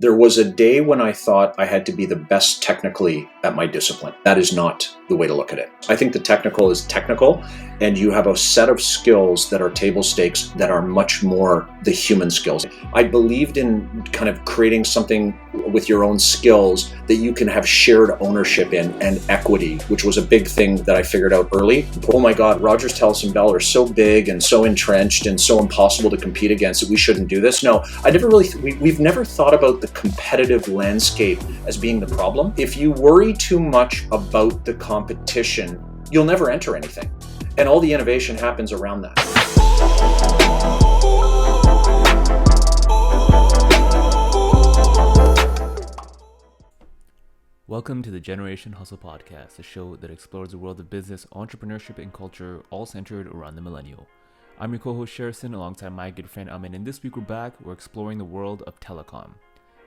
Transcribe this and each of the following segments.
There was a day when I thought I had to be the best technically at my discipline. That is not the way to look at it. I think the technical is technical, and you have a set of skills that are table stakes that are much more the human skills. I believed in kind of creating something with your own skills that you can have shared ownership in and equity, which was a big thing that I figured out early. Oh my God, Rogers, Telus, and Bell are so big and so entrenched and so impossible to compete against that we shouldn't do this. No, I never really, we've never thought about the competitive landscape as being the problem. If you worry too much about the competition, you'll never enter anything. And all the innovation happens around that. Welcome to the Generation Hustle Podcast, a show that explores the world of business, entrepreneurship, and culture, all centered around the millennial. I'm your co-host Sherison, alongside my good friend Amin, and this week we're exploring the world of telecom.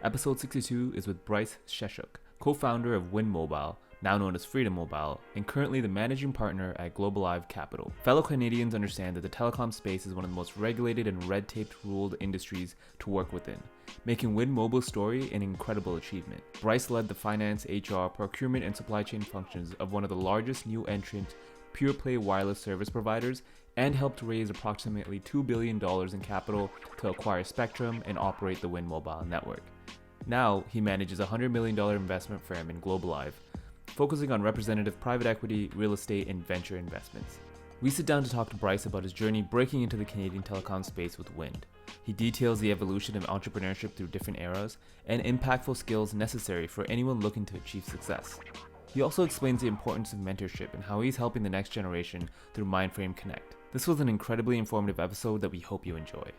Episode 62 is with Brice Scheschuk, co-founder of Wind Mobile, now known as Freedom Mobile, and currently the managing partner at Globalive Capital. Fellow Canadians understand that the telecom space is one of the most regulated and red-taped ruled industries to work within, making Wind Mobile's story an incredible achievement. Brice led the finance, HR, procurement, and supply chain functions of one of the largest new entrant pure-play wireless service providers and helped raise approximately $2 billion in capital to acquire spectrum and operate the Wind Mobile network. Now, he manages a $100 million investment firm in Globalive, focusing on representative private equity, real estate, and venture investments. We sit down to talk to Brice about his journey breaking into the Canadian telecom space with Wind. He details the evolution of entrepreneurship through different eras and impactful skills necessary for anyone looking to achieve success. He also explains the importance of mentorship and how he's helping the next generation through MindFrame Connect. This was an incredibly informative episode that we hope you enjoy.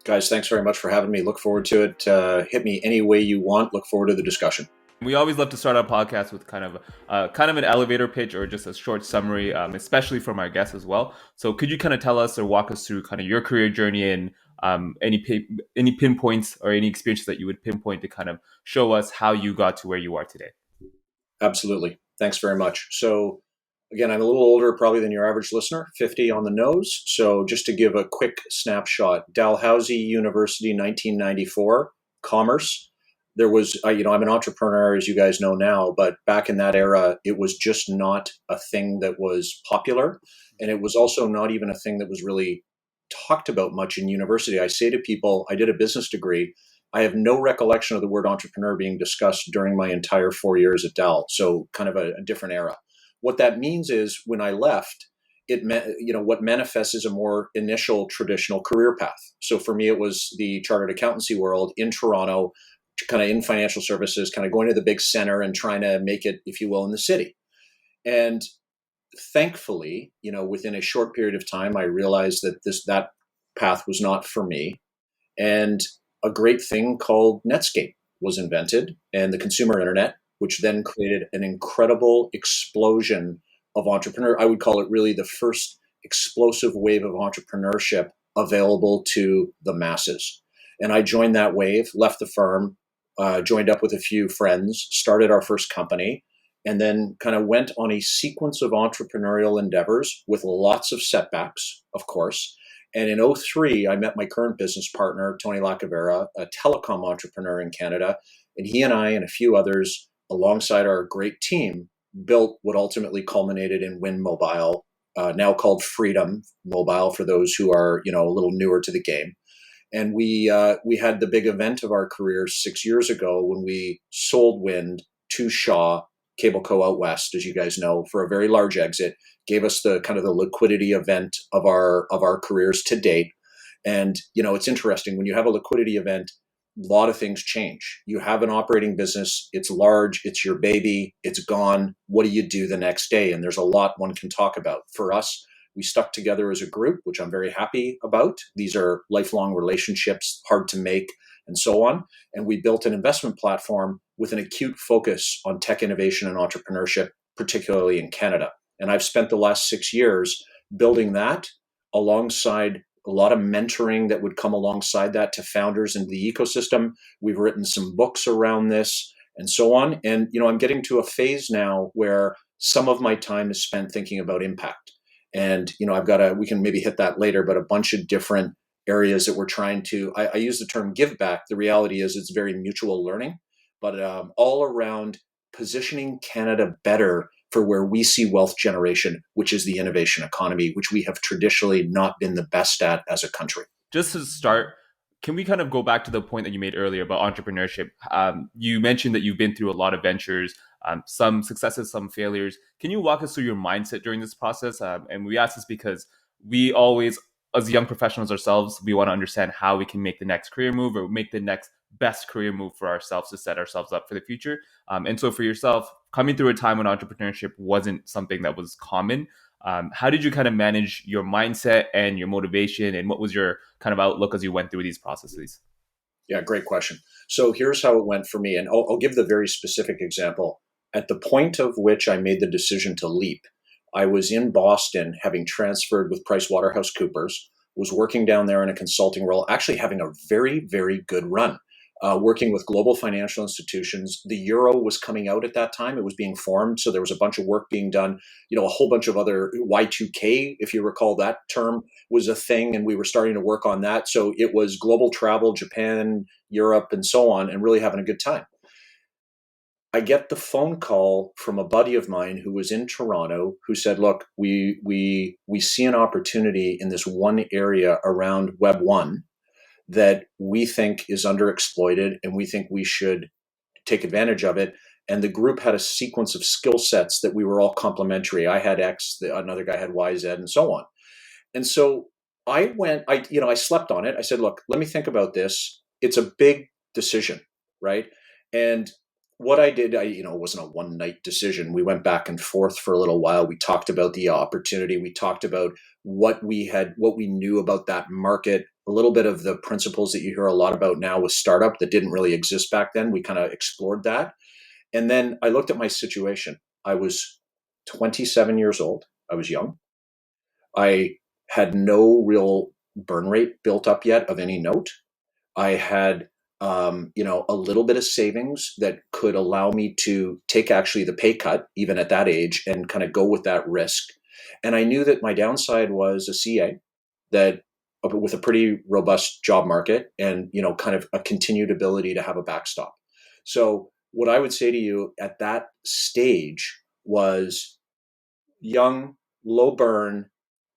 Guys, thanks very much for having me. Look forward to it. Hit me any way you want. Look forward to the discussion. We always love to start our podcast with kind of an elevator pitch or just a short summary, especially from our guests as well. So could you kind of tell us or walk us through kind of your career journey and any pinpoints or any experiences that you would pinpoint to kind of show us how you got to where you are today? Absolutely. Thanks very much. So again, I'm a little older probably than your average listener, 50 on the nose. So just to give a quick snapshot, Dalhousie University, 1994, commerce. There was, I'm an entrepreneur, as you guys know now, but back in that era, it was just not a thing that was popular. And it was also not even a thing that was really talked about much in university. I say to people, I did a business degree. I have no recollection of the word entrepreneur being discussed during my entire 4 years at Dell. So kind of a different era. What that means is when I left, it meant, what manifests is a more initial traditional career path. So for me, it was the chartered accountancy world in Toronto, kind of in financial services, kind of going to the big center and trying to make it, if you will, in the city. And thankfully, within a short period of time, I realized that that path was not for me. And a great thing called Netscape was invented, and the consumer internet, which then created an incredible explosion of entrepreneur. I would call it really the first explosive wave of entrepreneurship available to the masses. And I joined that wave, left the firm, joined up with a few friends, started our first company, and then kind of went on a sequence of entrepreneurial endeavors with lots of setbacks, of course. And in 2003, I met my current business partner, Tony Lacavera, a telecom entrepreneur in Canada. And he and I and a few others, alongside our great team, built what ultimately culminated in Wind Mobile, now called Freedom Mobile for those who are, a little newer to the game. And we had the big event of our careers 6 years ago when we sold Wind to Shaw Cable Co out west, as you guys know, for a very large exit. Gave us the kind of the liquidity event of our careers to date. And it's interesting when you have a liquidity event, a lot of things change. You have an operating business, it's large, it's your baby, it's gone. What do you do the next day? And there's a lot one can talk about. For us, we stuck together as a group, which I'm very happy about. These are lifelong relationships, hard to make, and so on. And we built an investment platform with an acute focus on tech innovation and entrepreneurship, particularly in Canada. And I've spent the last 6 years building that alongside a lot of mentoring that would come alongside that to founders into the ecosystem. We've written some books around this and so on. And, I'm getting to a phase now where some of my time is spent thinking about impact. And, we can maybe hit that later, but a bunch of different areas that we're trying to, I use the term give back. The reality is it's very mutual learning, but all around positioning Canada better for where we see wealth generation, which is the innovation economy, which we have traditionally not been the best at as a country. Just to start, can we kind of go back to the point that you made earlier about entrepreneurship? You mentioned that you've been through a lot of ventures, some successes, some failures. Can you walk us through your mindset during this process? And we ask this because we always, as young professionals ourselves, we want to understand how we can make the next career move or make the next best career move for ourselves to set ourselves up for the future. And so for yourself, coming through a time when entrepreneurship wasn't something that was common, how did you kind of manage your mindset and your motivation, and what was your kind of outlook as you went through these processes? Yeah, great question. So here's how it went for me. And I'll give the very specific example. At the point of which I made the decision to leap, I was in Boston having transferred with PricewaterhouseCoopers, was working down there in a consulting role, actually having a very, very good run. Working with global financial institutions. The euro was coming out at that time. It was being formed. So there was a bunch of work being done. A whole bunch of other Y2K, if you recall that term, was a thing. And we were starting to work on that. So it was global travel, Japan, Europe, and so on, and really having a good time. I get the phone call from a buddy of mine who was in Toronto who said, look, we see an opportunity in this one area around Web 1 that we think is underexploited, and we think we should take advantage of it. And the group had a sequence of skill sets that we were all complementary. I had X, another guy had Y, Z, and so on. And so I slept on it. I said, look, let me think about this. It's a big decision, right? And what I did, it wasn't a one night decision. We went back and forth for a little while. We talked about the opportunity. We talked about what we knew about that market, a little bit of the principles that you hear a lot about now with startup that didn't really exist back then. We kind of explored that. And then I looked at my situation. I was 27 years old. I was young. I had no real burn rate built up yet of any note. I had a little bit of savings that could allow me to take actually the pay cut, even at that age, and kind of go with that risk. And I knew that my downside was a CA that with a pretty robust job market and, kind of a continued ability to have a backstop. So what I would say to you at that stage was young, low burn,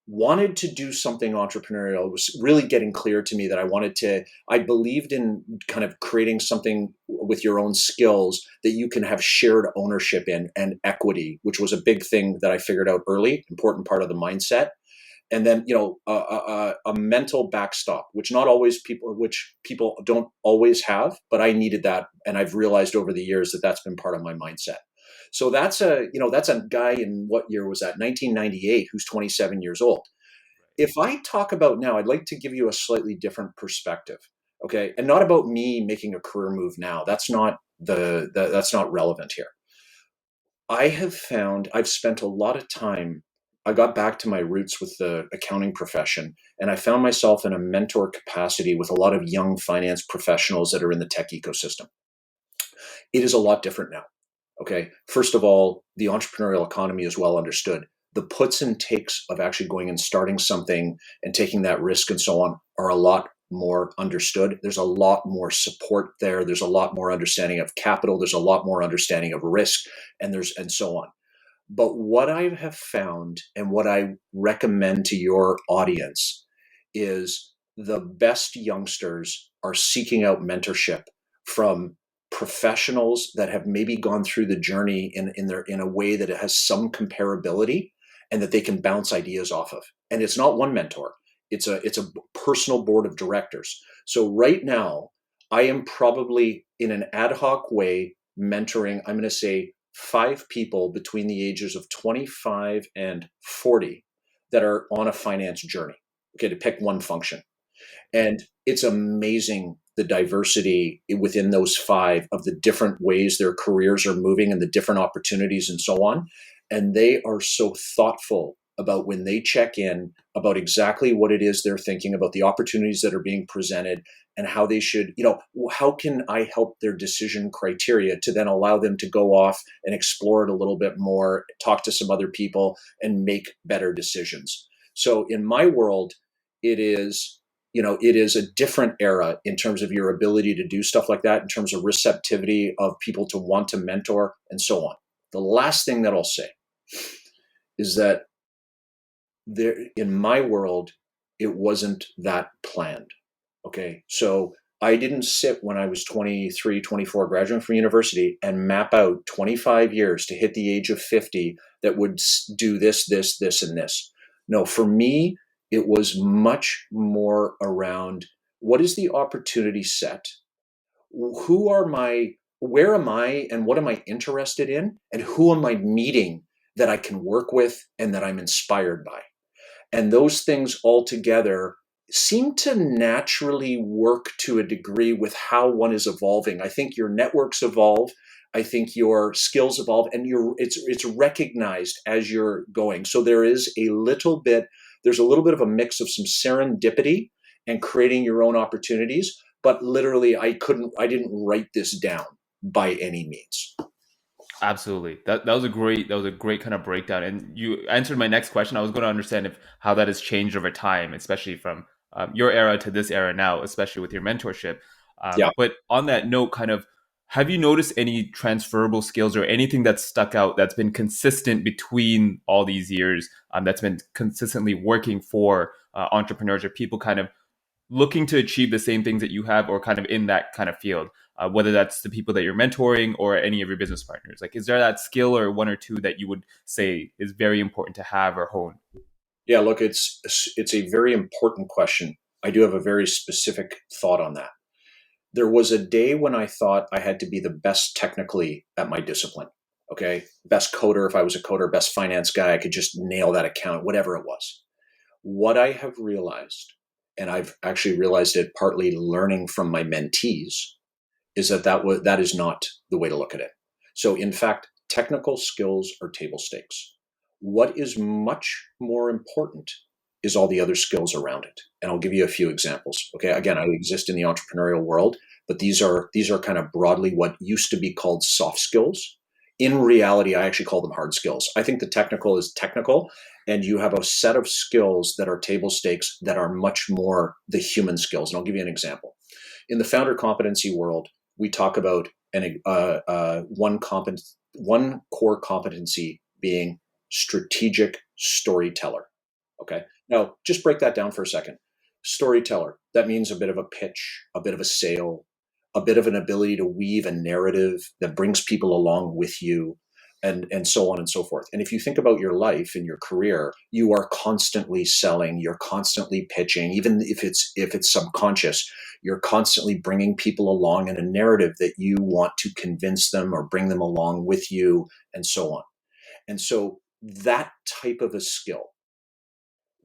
wanted to do something entrepreneurial. It was really getting clear to me that I believed in kind of creating something with your own skills that you can have shared ownership in and equity, which was a big thing that I figured out early, important part of the mindset. And then, a mental backstop, which people don't always have, but I needed that. And I've realized over the years that that's been part of my mindset. So that's a guy in what year was that? 1998, who's 27 years old. If I talk about now, I'd like to give you a slightly different perspective. Okay. And not about me making a career move now. That's not that's not relevant here. I have found I've spent a lot of time. I got back to my roots with the accounting profession, and I found myself in a mentor capacity with a lot of young finance professionals that are in the tech ecosystem. It is a lot different now. Okay. First of all, the entrepreneurial economy is well understood. The puts and takes of actually going and starting something and taking that risk and so on are a lot more understood. There's a lot more support there. There's a lot more understanding of capital. There's a lot more understanding of risk, and so on. But what I have found and what I recommend to your audience is the best youngsters are seeking out mentorship from professionals that have maybe gone through the journey in a way that it has some comparability and that they can bounce ideas off of. And it's not one mentor. It's a personal board of directors. So right now, I am probably in an ad hoc way mentoring, I'm going to say 5 people between the ages of 25 and 40 that are on a finance journey, okay, to pick one function. And it's amazing the diversity within those 5 of the different ways their careers are moving and the different opportunities and so on. And they are so thoughtful about when they check in about exactly what it is they're thinking about, the opportunities that are being presented, and how they should, how can I help their decision criteria to then allow them to go off and explore it a little bit more, talk to some other people, and make better decisions. So in my world, it is it is a different era in terms of your ability to do stuff like that, in terms of receptivity of people to want to mentor and so on. The last thing that I'll say is that there, in my world, it wasn't that planned. Okay. So I didn't sit when I was 23, 24, graduating from university and map out 25 years to hit the age of 50 that would do this, this, this, and this. No, for me, it was much more around what is the opportunity set? Where am I and what am I interested in? And who am I meeting that I can work with and that I'm inspired by? And those things all together seem to naturally work to a degree with how one is evolving. I think your networks evolve. I think your skills evolve, and it's recognized as you're going. So there's a little bit of a mix of some serendipity and creating your own opportunities. But literally, I didn't write this down by any means. Absolutely. That was a great kind of breakdown. And you answered my next question. I was going to understand how that has changed over time, especially from your era to this era now, especially with your mentorship. Yeah. But on that note, have you noticed any transferable skills or anything that's stuck out that's been consistent between all these years, that's been consistently working for entrepreneurs or people kind of looking to achieve the same things that you have or kind of in that kind of field, whether that's the people that you're mentoring or any of your business partners? Like, is there that skill or one or two that you would say is very important to have or hone? Yeah, look, it's a very important question. I do have a very specific thought on that. There was a day when I thought I had to be the best technically at my discipline. Okay. Best coder. If I was a coder, best finance guy, I could just nail that account, whatever it was. What I have realized, and I've actually realized it partly learning from my mentees, is that is not the way to look at it. So in fact, technical skills are table stakes. What is much more important is all the other skills around it. And I'll give you a few examples. Okay. Again, I exist in the entrepreneurial world, but these are kind of broadly what used to be called soft skills. In reality, I actually call them hard skills. I think the technical is technical, and you have a set of skills that are table stakes that are much more the human skills. And I'll give you an example. In the founder competency world, we talk about one core competency being strategic storyteller. Okay. Now, just break that down for a second. Storyteller, that means a bit of a pitch, a bit of a sale, a bit of an ability to weave a narrative that brings people along with you, and so on and so forth. And if you think about your life and your career, you are constantly selling, you're constantly pitching, even if it's subconscious, you're constantly bringing people along in a narrative that you want to convince them or bring them along with you, and so on. And so that type of a skill,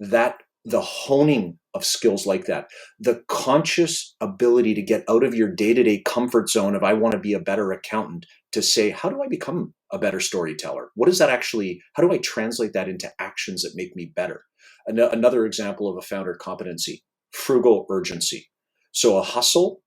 that the honing of skills like that, the conscious ability to get out of your day-to-day comfort zone of I want to be a better accountant, to say, how do I become a better storyteller? What is that actually? How do I translate that into actions that make me better? Another example of a founder competency, frugal urgency. So a hustle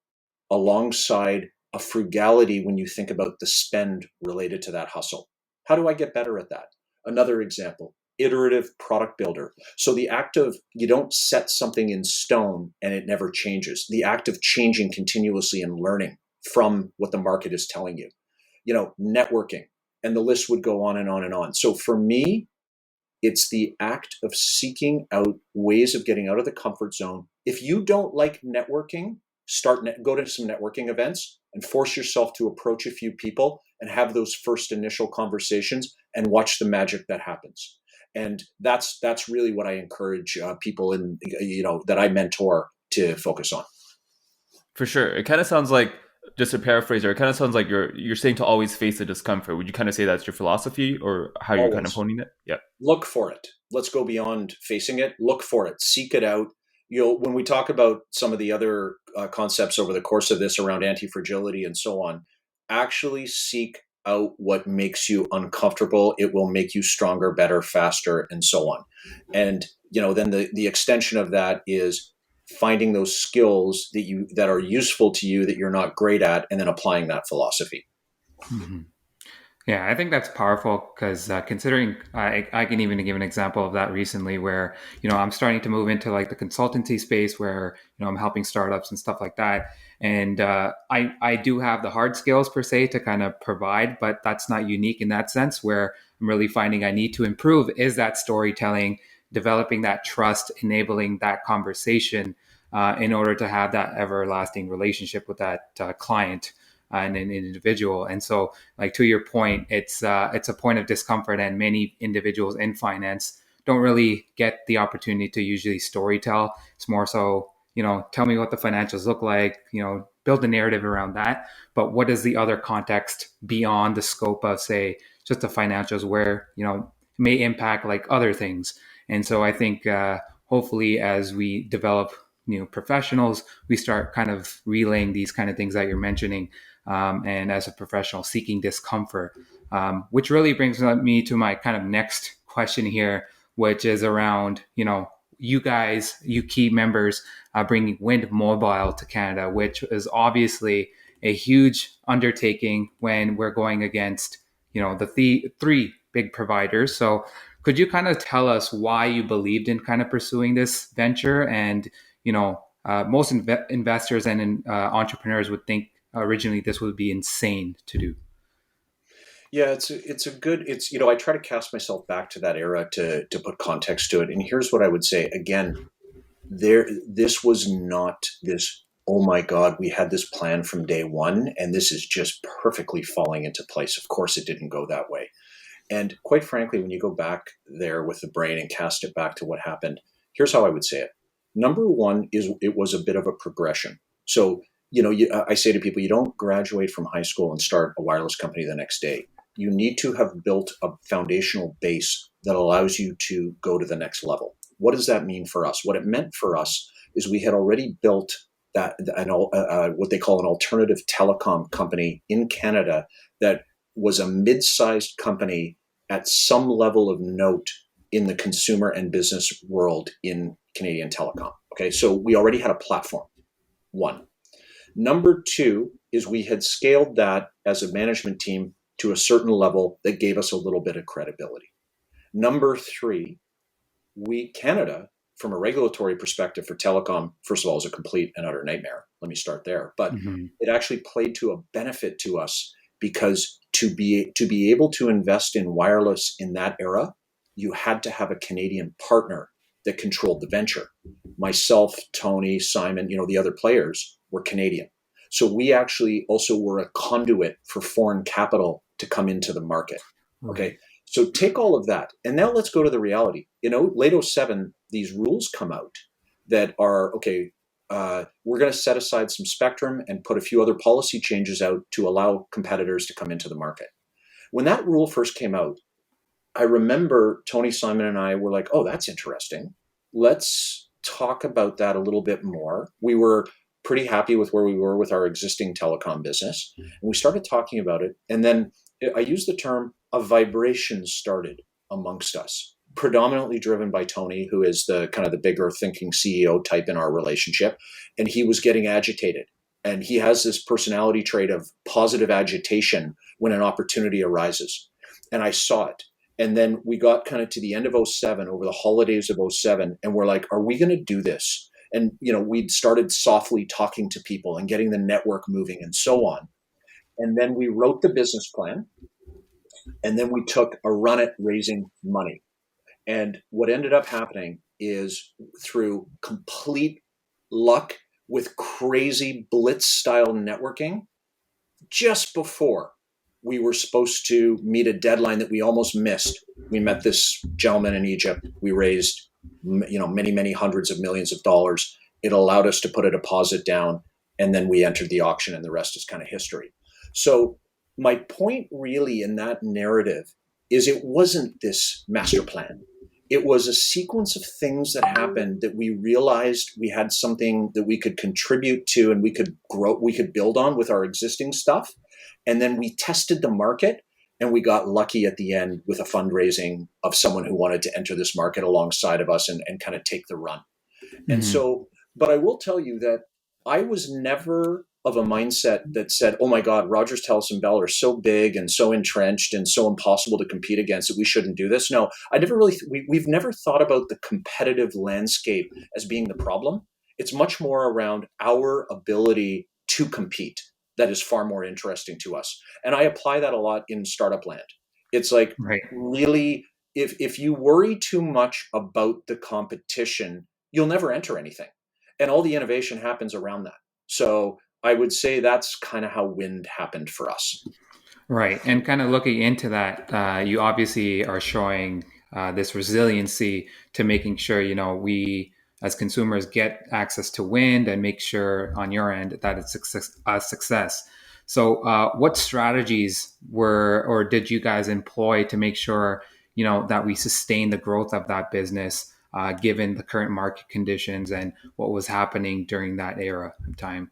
alongside a frugality when you think about the spend related to that hustle. How do I get better at that? Another example, iterative product builder. So the act of, you don't set something in stone and it never changes. The act of changing continuously and learning from what the market is telling you. Networking, and the list would go on and on and on. So for me, it's the act of seeking out ways of getting out of the comfort zone. If you don't like networking, go to some networking events and force yourself to approach a few people and have those first initial conversations and watch the magic that happens. And that's really what I encourage people that I mentor to focus on. For sure. It kind of sounds like, just to paraphrase, or it kind of sounds like you're saying to always face the discomfort. Would you kind of say that's your philosophy, or how you're kind of honing it? Yeah. Look for it. Let's go beyond facing it. Look for it. Seek it out. When we talk about some of the other concepts over the course of this around anti-fragility and so on, actually seek out what makes you uncomfortable. It will make you stronger, better, faster, and so on. And then the extension of that is finding those skills that are useful to you that you're not great at, and then applying that philosophy. Mm-hmm. Yeah, I think that's powerful because considering I can even give an example of that recently where, I'm starting to move into like the consultancy space where, I'm helping startups and stuff like that. And I do have the hard skills per se to kind of provide, but that's not unique in that sense where I'm really finding I need to improve is that storytelling, developing that trust, enabling that conversation in order to have that everlasting relationship with that client and an individual. And so, like to your point, it's a point of discomfort, and many individuals in finance don't really get the opportunity to usually storytell. It's more so, tell me what the financials look like, build a narrative around that. But what is the other context beyond the scope of, say, just the financials, where may impact like other things? And so I think hopefully as we develop professionals, we start kind of relaying these kind of things that you're mentioning, and as a professional seeking discomfort, which really brings me to my kind of next question here, which is around, you guys, you key members, bringing Wind Mobile to Canada, which is obviously a huge undertaking when we're going against, the three big providers. So could you kind of tell us why you believed in kind of pursuing this venture? And, most investors and entrepreneurs would think originally this would be insane to do. Yeah, it's a good it's I try to cast myself back to that era to put context to it. And here's what I would say again, this was not this, oh my god, we had this plan from day one and this is just perfectly falling into place. Of course it didn't go that way. And quite frankly, when you go back there with the brain and cast it back to what happened, here's how I would say it. Number one is it was a bit of a progression. So, I say to people, you don't graduate from high school and start a wireless company the next day. You need to have built a foundational base that allows you to go to the next level. What does that mean for us? What it meant for us is we had already built what they call an alternative telecom company in Canada that was a mid-sized company at some level of note in the consumer and business world in Canadian telecom. Okay, so we already had a platform, one. Number two is we had scaled that as a management team to a certain level that gave us a little bit of credibility. Number three, Canada, from a regulatory perspective for telecom, first of all, is a complete and utter nightmare. Let me start there. But it actually played to a benefit to us because to be able to invest in wireless in that era, you had to have a Canadian partner that controlled the venture. Myself, Tony, Simon, the other players were Canadian. So we actually also were a conduit for foreign capital to come into the market. Okay. Right. So take all of that. And now let's go to the reality. Late 07, these rules come out that are, okay, we're going to set aside some spectrum and put a few other policy changes out to allow competitors to come into the market. When that rule first came out, I remember Tony, Simon, and I were like, oh, that's interesting. Let's talk about that a little bit more. We were pretty happy with where we were with our existing telecom business. And we started talking about it. And then I used the term, a vibration started amongst us, predominantly driven by Tony, who is the kind of the bigger thinking CEO type in our relationship. And he was getting agitated. And he has this personality trait of positive agitation when an opportunity arises. And I saw it. And then we got kind of to the end of 07, over the holidays of 07, and we're like, are we going to do this? And, we'd started softly talking to people and getting the network moving and so on. And then we wrote the business plan. And then we took a run at raising money. And what ended up happening is through complete luck with crazy blitz style networking, just before we were supposed to meet a deadline that we almost missed, we met this gentleman in Egypt. We raised, many, many hundreds of millions of dollars. It allowed us to put a deposit down, and then we entered the auction, and the rest is kind of history. So my point really in that narrative is it wasn't this master plan. It was a sequence of things that happened that we realized we had something that we could contribute to and we could grow, we could build on with our existing stuff. And then we tested the market and we got lucky at the end with a fundraising of someone who wanted to enter this market alongside of us and kind of take the run. And so, but I will tell you that I was never of a mindset that said, oh my God, Rogers, Telus, and Bell are so big and so entrenched and so impossible to compete against that we shouldn't do this. No, I never really, we've never thought about the competitive landscape as being the problem. It's much more around our ability to compete that is far more interesting to us. And I apply that a lot in startup land. It's like, Right. really, if you worry too much about the competition, you'll never enter anything. And all the innovation happens around that. So I would say that's kind of how Wind happened for us. Right. And kind of looking into that, you obviously are showing this resiliency to making sure, we as consumers get access to Wind and make sure on your end that it's a success. So what strategies were or did you guys employ to make sure, that we sustain the growth of that business given the current market conditions and what was happening during that era of time?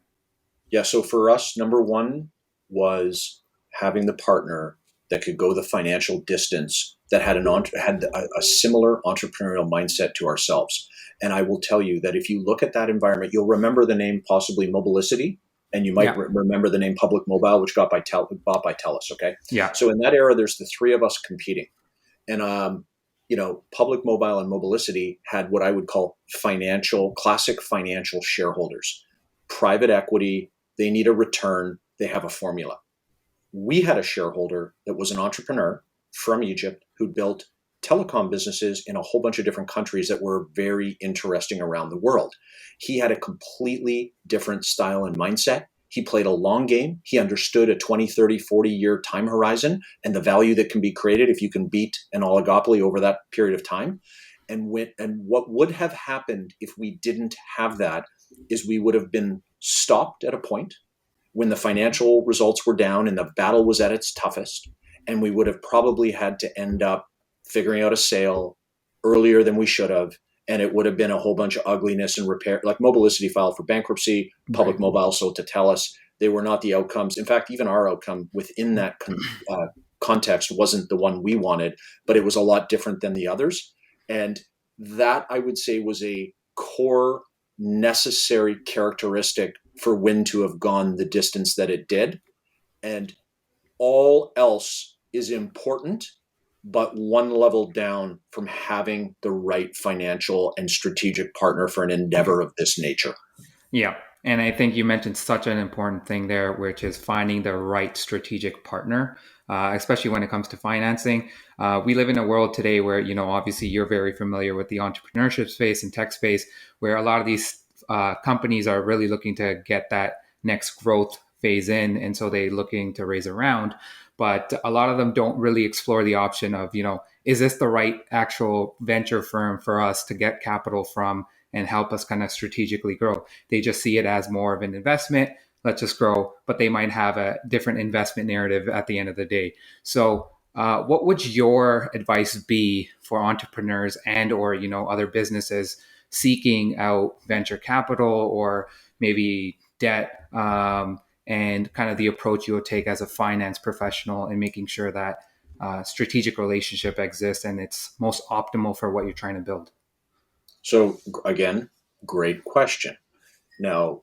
Yeah. So for us, number one was having the partner that could go the financial distance, that had a similar entrepreneurial mindset to ourselves. And I will tell you that if you look at that environment, you'll remember the name possibly Mobilicity, and you might remember the name Public Mobile, which got bought by Telus. Okay. Yeah. So in that era, there's the three of us competing. And Public Mobile and Mobilicity had what I would call classic financial shareholders, private equity. They need a return. They have a formula. We had a shareholder that was an entrepreneur from Egypt who built telecom businesses in a whole bunch of different countries that were very interesting around the world. He had a completely different style and mindset. He played a long game. He understood a 20, 30, 40-year time horizon and the value that can be created if you can beat an oligopoly over that period of time. And what would have happened if we didn't have that is we would have been stopped at a point when the financial results were down and the battle was at its toughest. And we would have probably had to end up figuring out a sale earlier than we should have. And it would have been a whole bunch of ugliness and repair. Like Mobilicity filed for bankruptcy, Public Mobile sold to Telus. They were not the outcomes. In fact, even our outcome within that context wasn't the one we wanted, but it was a lot different than the others. And that, I would say, was a core necessary characteristic for Wind to have gone the distance that it did. And all else is important, but one level down from having the right financial and strategic partner for an endeavor of this nature. Yeah. And I think you mentioned such an important thing there, which is finding the right strategic partner, especially when it comes to financing. We live in a world today where, obviously you're very familiar with the entrepreneurship space and tech space, where a lot of these companies are really looking to get that next growth phase in. And so they're looking to raise a round. But a lot of them don't really explore the option of, is this the right actual venture firm for us to get capital from and help us kind of strategically grow? They just see it as more of an investment. Let's just grow. But they might have a different investment narrative at the end of the day. So what would your advice be for entrepreneurs and or, other businesses seeking out venture capital or maybe debt and kind of the approach you would take as a finance professional in making sure that strategic relationship exists and it's most optimal for what you're trying to build? So again, great question. Now,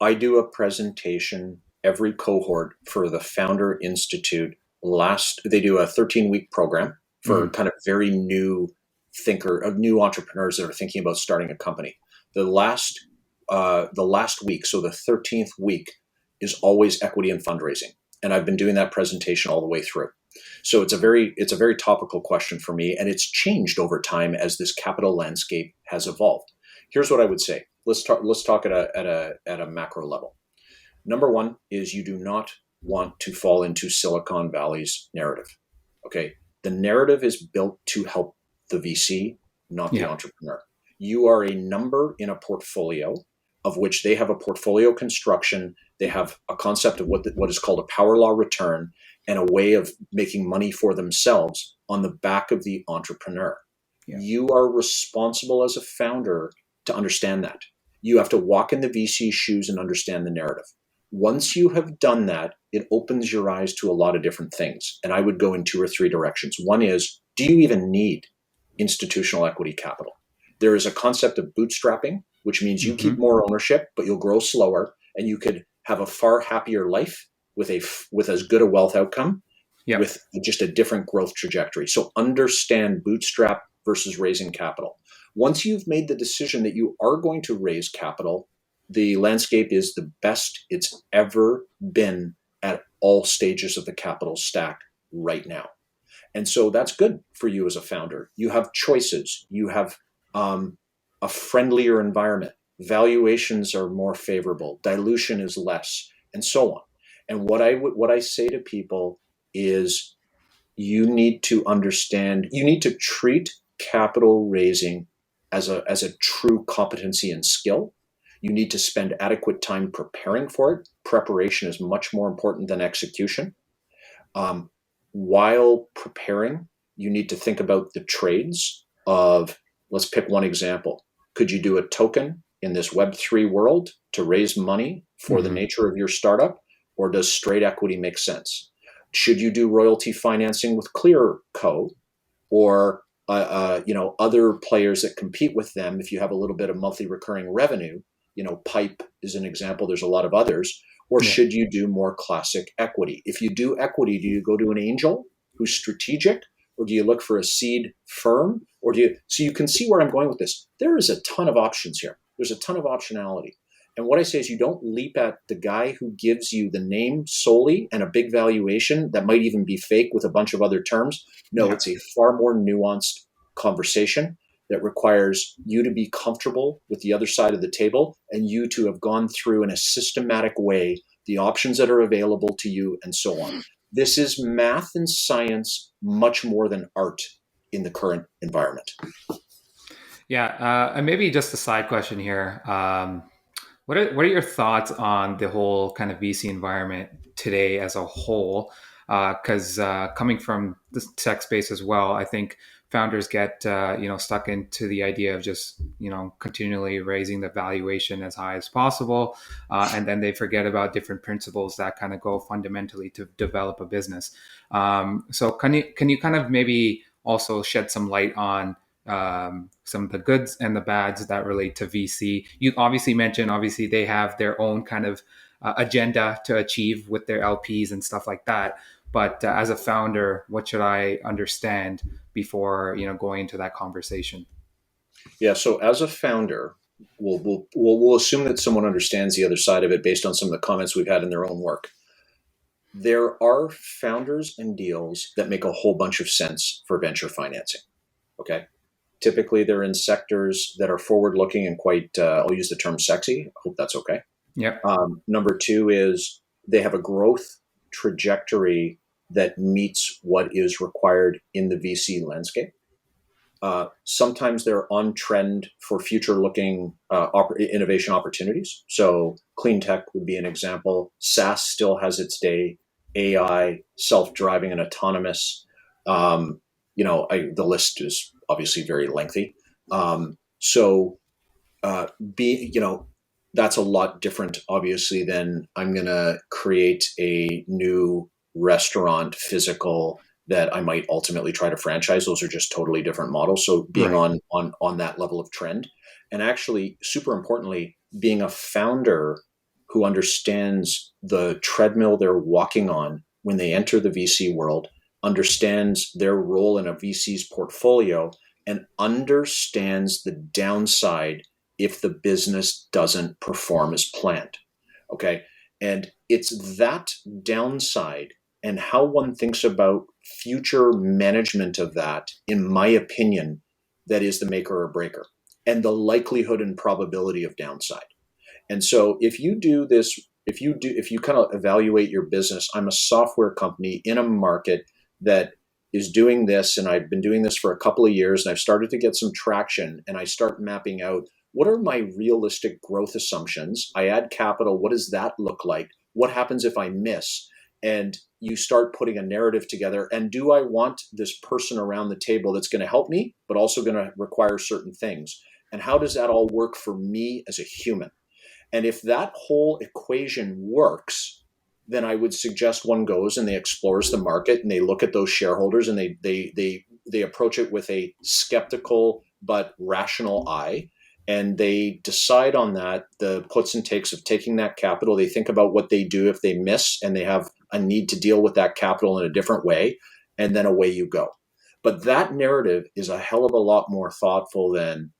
I do a presentation every cohort for the Founder Institute. They do a 13-week program for kind of very new new entrepreneurs that are thinking about starting a company. The last week, so the 13th week, is always equity and fundraising. And I've been doing that presentation all the way through. So it's a very topical question for me, and it's changed over time as this capital landscape has evolved. Here's what I would say. Let's talk at a macro level. Number one is you do not want to fall into Silicon Valley's narrative. Okay. The narrative is built to help the VC, not the entrepreneur. You are a number in a portfolio of which they have a portfolio construction. They have a concept of what is called a power law return and a way of making money for themselves on the back of the entrepreneur. Yeah. You are responsible as a founder to understand that. You have to walk in the VC shoes and understand the narrative. Once you have done that, it opens your eyes to a lot of different things. And I would go in 2 or 3 directions. One is, do you even need institutional equity capital? There is a concept of bootstrapping, which means you keep more ownership, but you'll grow slower, and you could have a far happier life with as good a wealth outcome, Yep. with just a different growth trajectory. So understand bootstrap versus raising capital. Once you've made the decision that you are going to raise capital, the landscape is the best it's ever been at all stages of the capital stack right now. And so that's good for you as a founder. You have choices. You have a friendlier environment. Valuations are more favorable. Dilution is less, and so on. And what I say to people is, you need to understand. You need to treat capital raising as a true competency and skill. You need to spend adequate time preparing for it. Preparation is much more important than execution. While preparing, you need to think about the trades of, let's pick one example. Could you do a token in this Web3 world to raise money for the nature of your startup, or does straight equity make sense? Should you do royalty financing with ClearCo, or other players that compete with them if you have a little bit of monthly recurring revenue? Pipe is an example. There's a lot of others. Or should you do more classic equity? If you do equity, do you go to an angel who's strategic, or do you look for a seed firm? So you can see where I'm going with this. There is a ton of options here. There's a ton of optionality. And what I say is, you don't leap at the guy who gives you the name solely and a big valuation that might even be fake with a bunch of other terms. No, it's a far more nuanced conversation that requires you to be comfortable with the other side of the table, and you to have gone through in a systematic way the options that are available to you, and so on. This is math and science much more than art in the current environment. Yeah, and maybe just a side question here. What are your thoughts on the whole kind of VC environment today as a whole? Because coming from the tech space as well, I think founders get stuck into the idea of just continually raising the valuation as high as possible, and then they forget about different principles that kind of go fundamentally to develop a business. So can you kind of maybe also shed some light on some of the goods and the bads that relate to VC? You obviously mentioned, they have their own kind of agenda to achieve with their LPs and stuff like that. But as a founder, what should I understand before going into that conversation? Yeah. So as a founder, we'll assume that someone understands the other side of it based on some of the comments we've had in their own work. There are founders and deals that make a whole bunch of sense for venture financing. Okay. Typically, they're in sectors that are forward-looking and quite, I'll use the term sexy. I hope that's okay. Yep. Number two is they have a growth trajectory that meets what is required in the VC landscape. Sometimes they're on trend for future-looking innovation opportunities. So clean tech would be an example. SaaS still has its day. AI, self-driving and autonomous. The list is obviously very lengthy. That's a lot different, obviously, than I'm going to create a new restaurant physical that I might ultimately try to franchise. Those are just totally different models. So being on that level of trend, and actually, super importantly, being a founder who understands the treadmill they're walking on when they enter the VC world, understands their role in a VC's portfolio, and understands the downside if the business doesn't perform as planned. Okay. And it's that downside and how one thinks about future management of that, in my opinion, that is the maker or breaker, and the likelihood and probability of downside. And so if you do this, if you kind of evaluate your business, I'm a software company in a market that is doing this, and I've been doing this for a couple of years, and I've started to get some traction, and I start mapping out, what are my realistic growth assumptions? I add capital. What does that look like? What happens if I miss? And you start putting a narrative together. And do I want this person around the table that's going to help me, but also going to require certain things? And how does that all work for me as a human? And if that whole equation works, then I would suggest one goes and they explores the market, and they look at those shareholders, and they approach it with a skeptical but rational eye. and they decide on that, the puts and takes of taking that capital. They think about what they do if they miss and they have a need to deal with that capital in a different way, and then away you go. But that narrative is a hell of a lot more thoughtful than,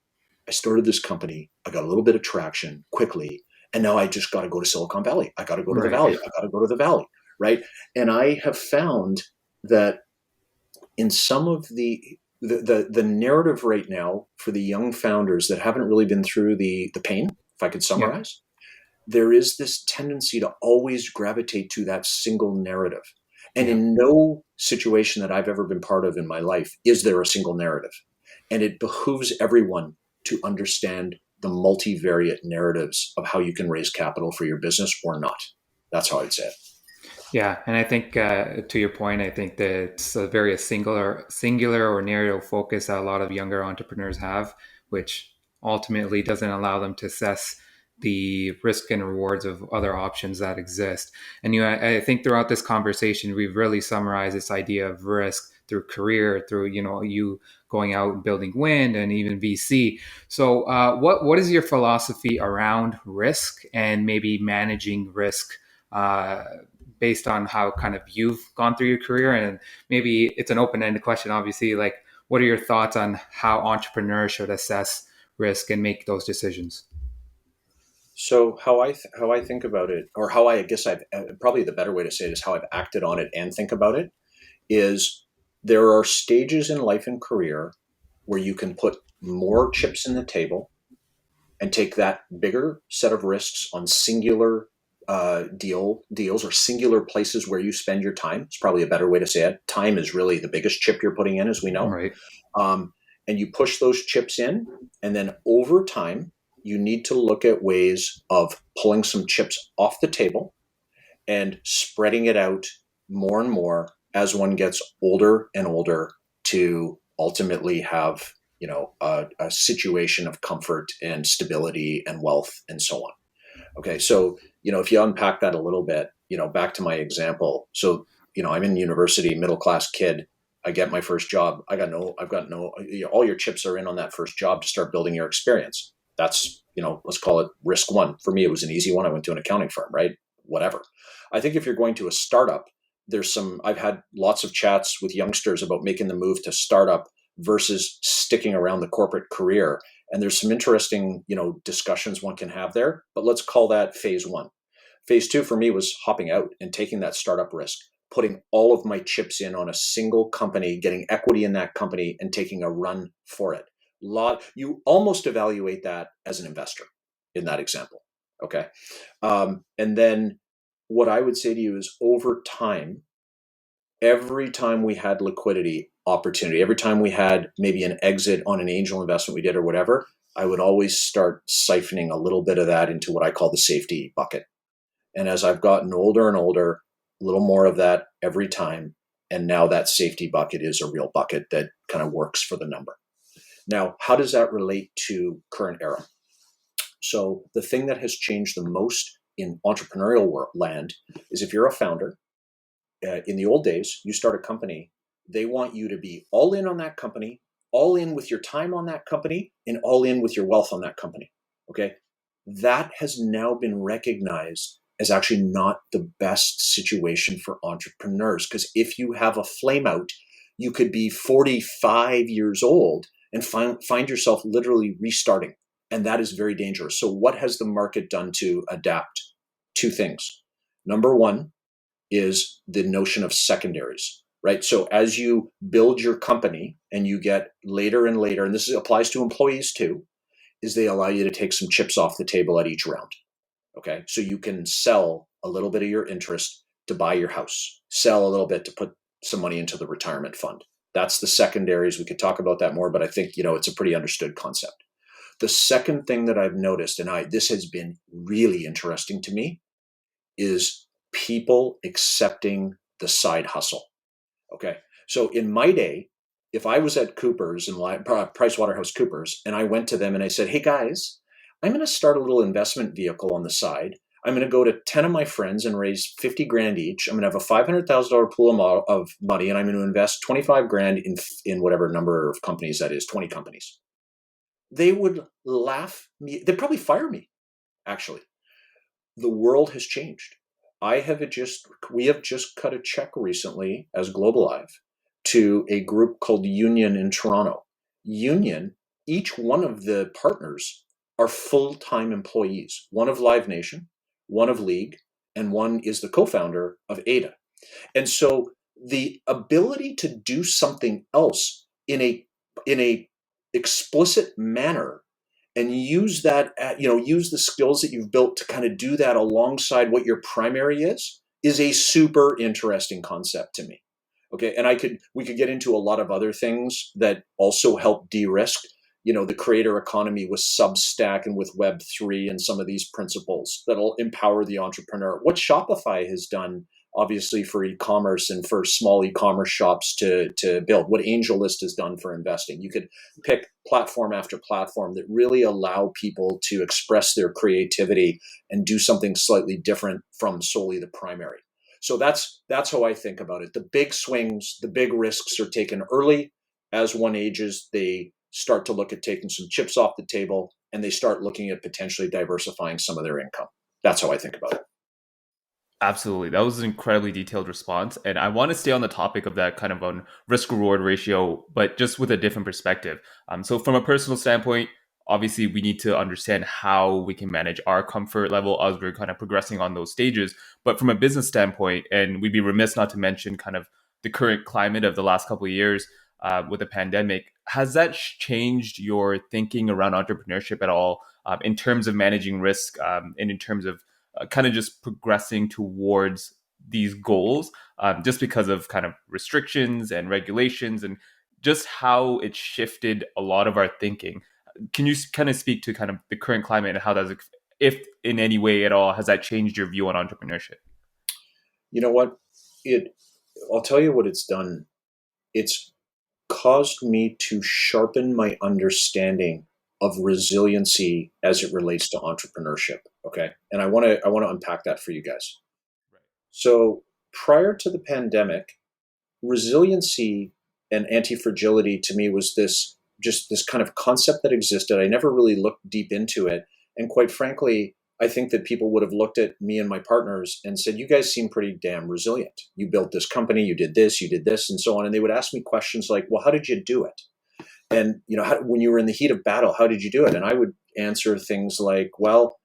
I started this company, I got a little bit of traction quickly, and now I just got to go to Silicon Valley. I got to go to the Right. Valley. I got to go to the Valley, right? And I have found that in some of the narrative right now for the young founders that haven't really been through the pain, if I could Yeah. summarize, there is this tendency to always gravitate to that single narrative. And Yeah. in no situation that I've ever been part of in my life is there a single narrative. And it behooves everyone to understand the multivariate narratives of how you can raise capital for your business or not. That's how I'd say it. Yeah, and I think to your point, I think that it's a very singular or narrow focus that a lot of younger entrepreneurs have, which ultimately doesn't allow them to assess the risk and rewards of other options that exist. And I think throughout this conversation, we've really summarized this idea of risk through career, through you going out and building wind, and even VC. So, what is your philosophy around risk and maybe managing risk? Based on how kind of you've gone through your career, and maybe it's an open-ended question, obviously, like what are your thoughts on how entrepreneurs should assess risk and make those decisions? So how I think about it, or how I guess I've probably the better way to say it is how I've acted on it and think about it, is there are stages in life and career where you can put more chips in the table and take that bigger set of risks on singular deals or singular places where you spend your time. It's probably a better way to say it. Time is really the biggest chip you're putting in, as we know. Right. And you push those chips in, and then over time, you need to look at ways of pulling some chips off the table and spreading it out more and more as one gets older and older to ultimately have a situation of comfort and stability and wealth and so on. Okay, so if you unpack that a little bit, back to my example. So I'm in university, middle class kid. I get my first job. I've got no. All your chips are in on that first job to start building your experience. That's let's call it risk one. For me, it was an easy one. I went to an accounting firm, right? Whatever. I think if you're going to a startup, I've had lots of chats with youngsters about making the move to startup versus sticking around the corporate career. And there's some interesting, discussions one can have there, but let's call that phase one. Phase two for me was hopping out and taking that startup risk, putting all of my chips in on a single company, getting equity in that company and taking a run for it. You almost evaluate that as an investor in that example. Okay. And then what I would say to you is over time, every time we had liquidity opportunity, every time we had maybe an exit on an angel investment we did or whatever, I would always start siphoning a little bit of that into what I call the safety bucket. And as I've gotten older and older, a little more of that every time. And now that safety bucket is a real bucket that kind of works for the number. Now, how does that relate to current era? So the thing that has changed the most in entrepreneurial land is if you're a founder, in the old days, you start a company, they want you to be all in on that company, all in with your time on that company, and all in with your wealth on that company. Okay. That has now been recognized as actually not the best situation for entrepreneurs. Because if you have a flame out, you could be 45 years old and find yourself literally restarting. And that is very dangerous. So what has the market done to adapt? Two things. Number one is the notion of secondaries, right? So as you build your company and you get later and later, and this applies to employees too, is they allow you to take some chips off the table at each round. Okay. So you can sell a little bit of your interest to buy your house, sell a little bit to put some money into the retirement fund. That's the secondaries. We could talk about that more, but I think, it's a pretty understood concept. The second thing that I've noticed, and this has been really interesting to me, is people accepting the side hustle. Okay. So in my day, if I was at Coopers and PricewaterhouseCoopers and I went to them and I said, hey guys, I'm going to start a little investment vehicle on the side. I'm going to go to 10 of my friends and raise 50 grand each. I'm going to have a $500,000 pool of money, and I'm going to invest 25 grand in whatever number of companies that is, 20 companies. they would laugh me. They'd probably fire me, actually. The world has changed. We have just cut a check recently as Globalive to a group called Union in Toronto. Union, each one of the partners are full-time employees, one of Live Nation, one of League, and one is the co-founder of Ada. And so the ability to do something else in a explicit manner and use that, use the skills that you've built to kind of do that alongside what your primary is a super interesting concept to me. Okay. And we could get into a lot of other things that also help de-risk, the creator economy with Substack and with Web3 and some of these principles that'll empower the entrepreneur. What Shopify has done, obviously, for e-commerce and for small e-commerce shops to build, what AngelList has done for investing. You could pick platform after platform that really allow people to express their creativity and do something slightly different from solely the primary. So that's how I think about it. The big swings, the big risks are taken early. As one ages, they start to look at taking some chips off the table, and they start looking at potentially diversifying some of their income. That's how I think about it. Absolutely. That was an incredibly detailed response. And I want to stay on the topic of that kind of on risk reward ratio, but just with a different perspective. So from a personal standpoint, obviously we need to understand how we can manage our comfort level as we're kind of progressing on those stages. But from a business standpoint, and we'd be remiss not to mention kind of the current climate of the last couple of years with the pandemic, has that changed your thinking around entrepreneurship at all in terms of managing risk and in terms of kind of just progressing towards these goals just because of kind of restrictions and regulations and just how it shifted a lot of our thinking? Can you kind of speak to kind of the current climate and how that's, if in any way at all, has that changed your view on entrepreneurship? You know what? I'll tell you what it's done. It's caused me to sharpen my understanding of resiliency as it relates to entrepreneurship. Okay. And I want to unpack that for you guys. Right. So prior to the pandemic, resiliency and anti-fragility to me was this kind of concept that existed. I never really looked deep into it. And quite frankly, I think that people would have looked at me and my partners and said, you guys seem pretty damn resilient. You built this company, you did this, and so on. And they would ask me questions like, well, how did you do it? And, when you were in the heat of battle, how did you do it? And I would answer things like, well,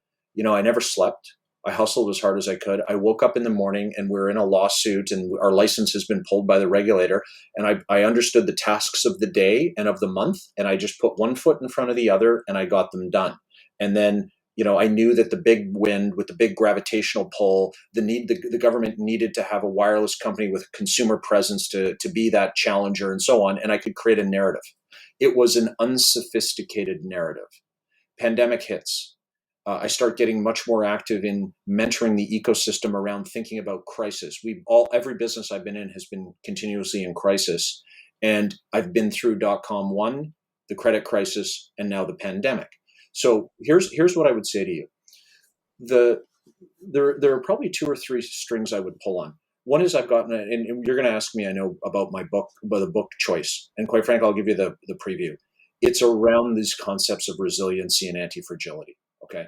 I never slept. I hustled as hard as I could. I woke up in the morning and we're in a lawsuit and our license has been pulled by the regulator. And I understood the tasks of the day and of the month. And I just put one foot in front of the other and I got them done. And then, I knew that the big wind with the big gravitational pull, the government needed to have a wireless company with a consumer presence to be that challenger and so on. And I could create a narrative. It was an unsophisticated narrative. Pandemic hits. I start getting much more active in mentoring the ecosystem around thinking about crisis. Every business I've been in has been continuously in crisis. And I've been through .com 1, the credit crisis, and now the pandemic. So here's what I would say to you. There are probably 2 or 3 strings I would pull on. One is I've gotten, and you're going to ask me, I know, about my book, about the book choice. And quite frankly, I'll give you the preview. It's around these concepts of resiliency and anti-fragility. Okay.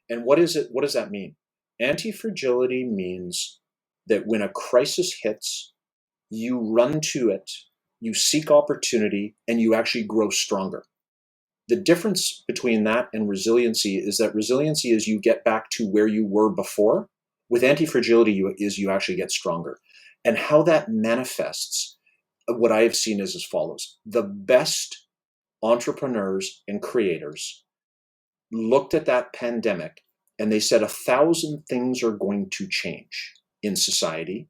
And what is it? What does that mean? Anti-fragility means that when a crisis hits, you run to it, you seek opportunity, and you actually grow stronger. The difference between that and resiliency is that resiliency is you get back to where you were before. With anti-fragility, you actually get stronger. And how that manifests, what I have seen is as follows. The best entrepreneurs and creators looked at that pandemic and they said 1,000 things are going to change in society.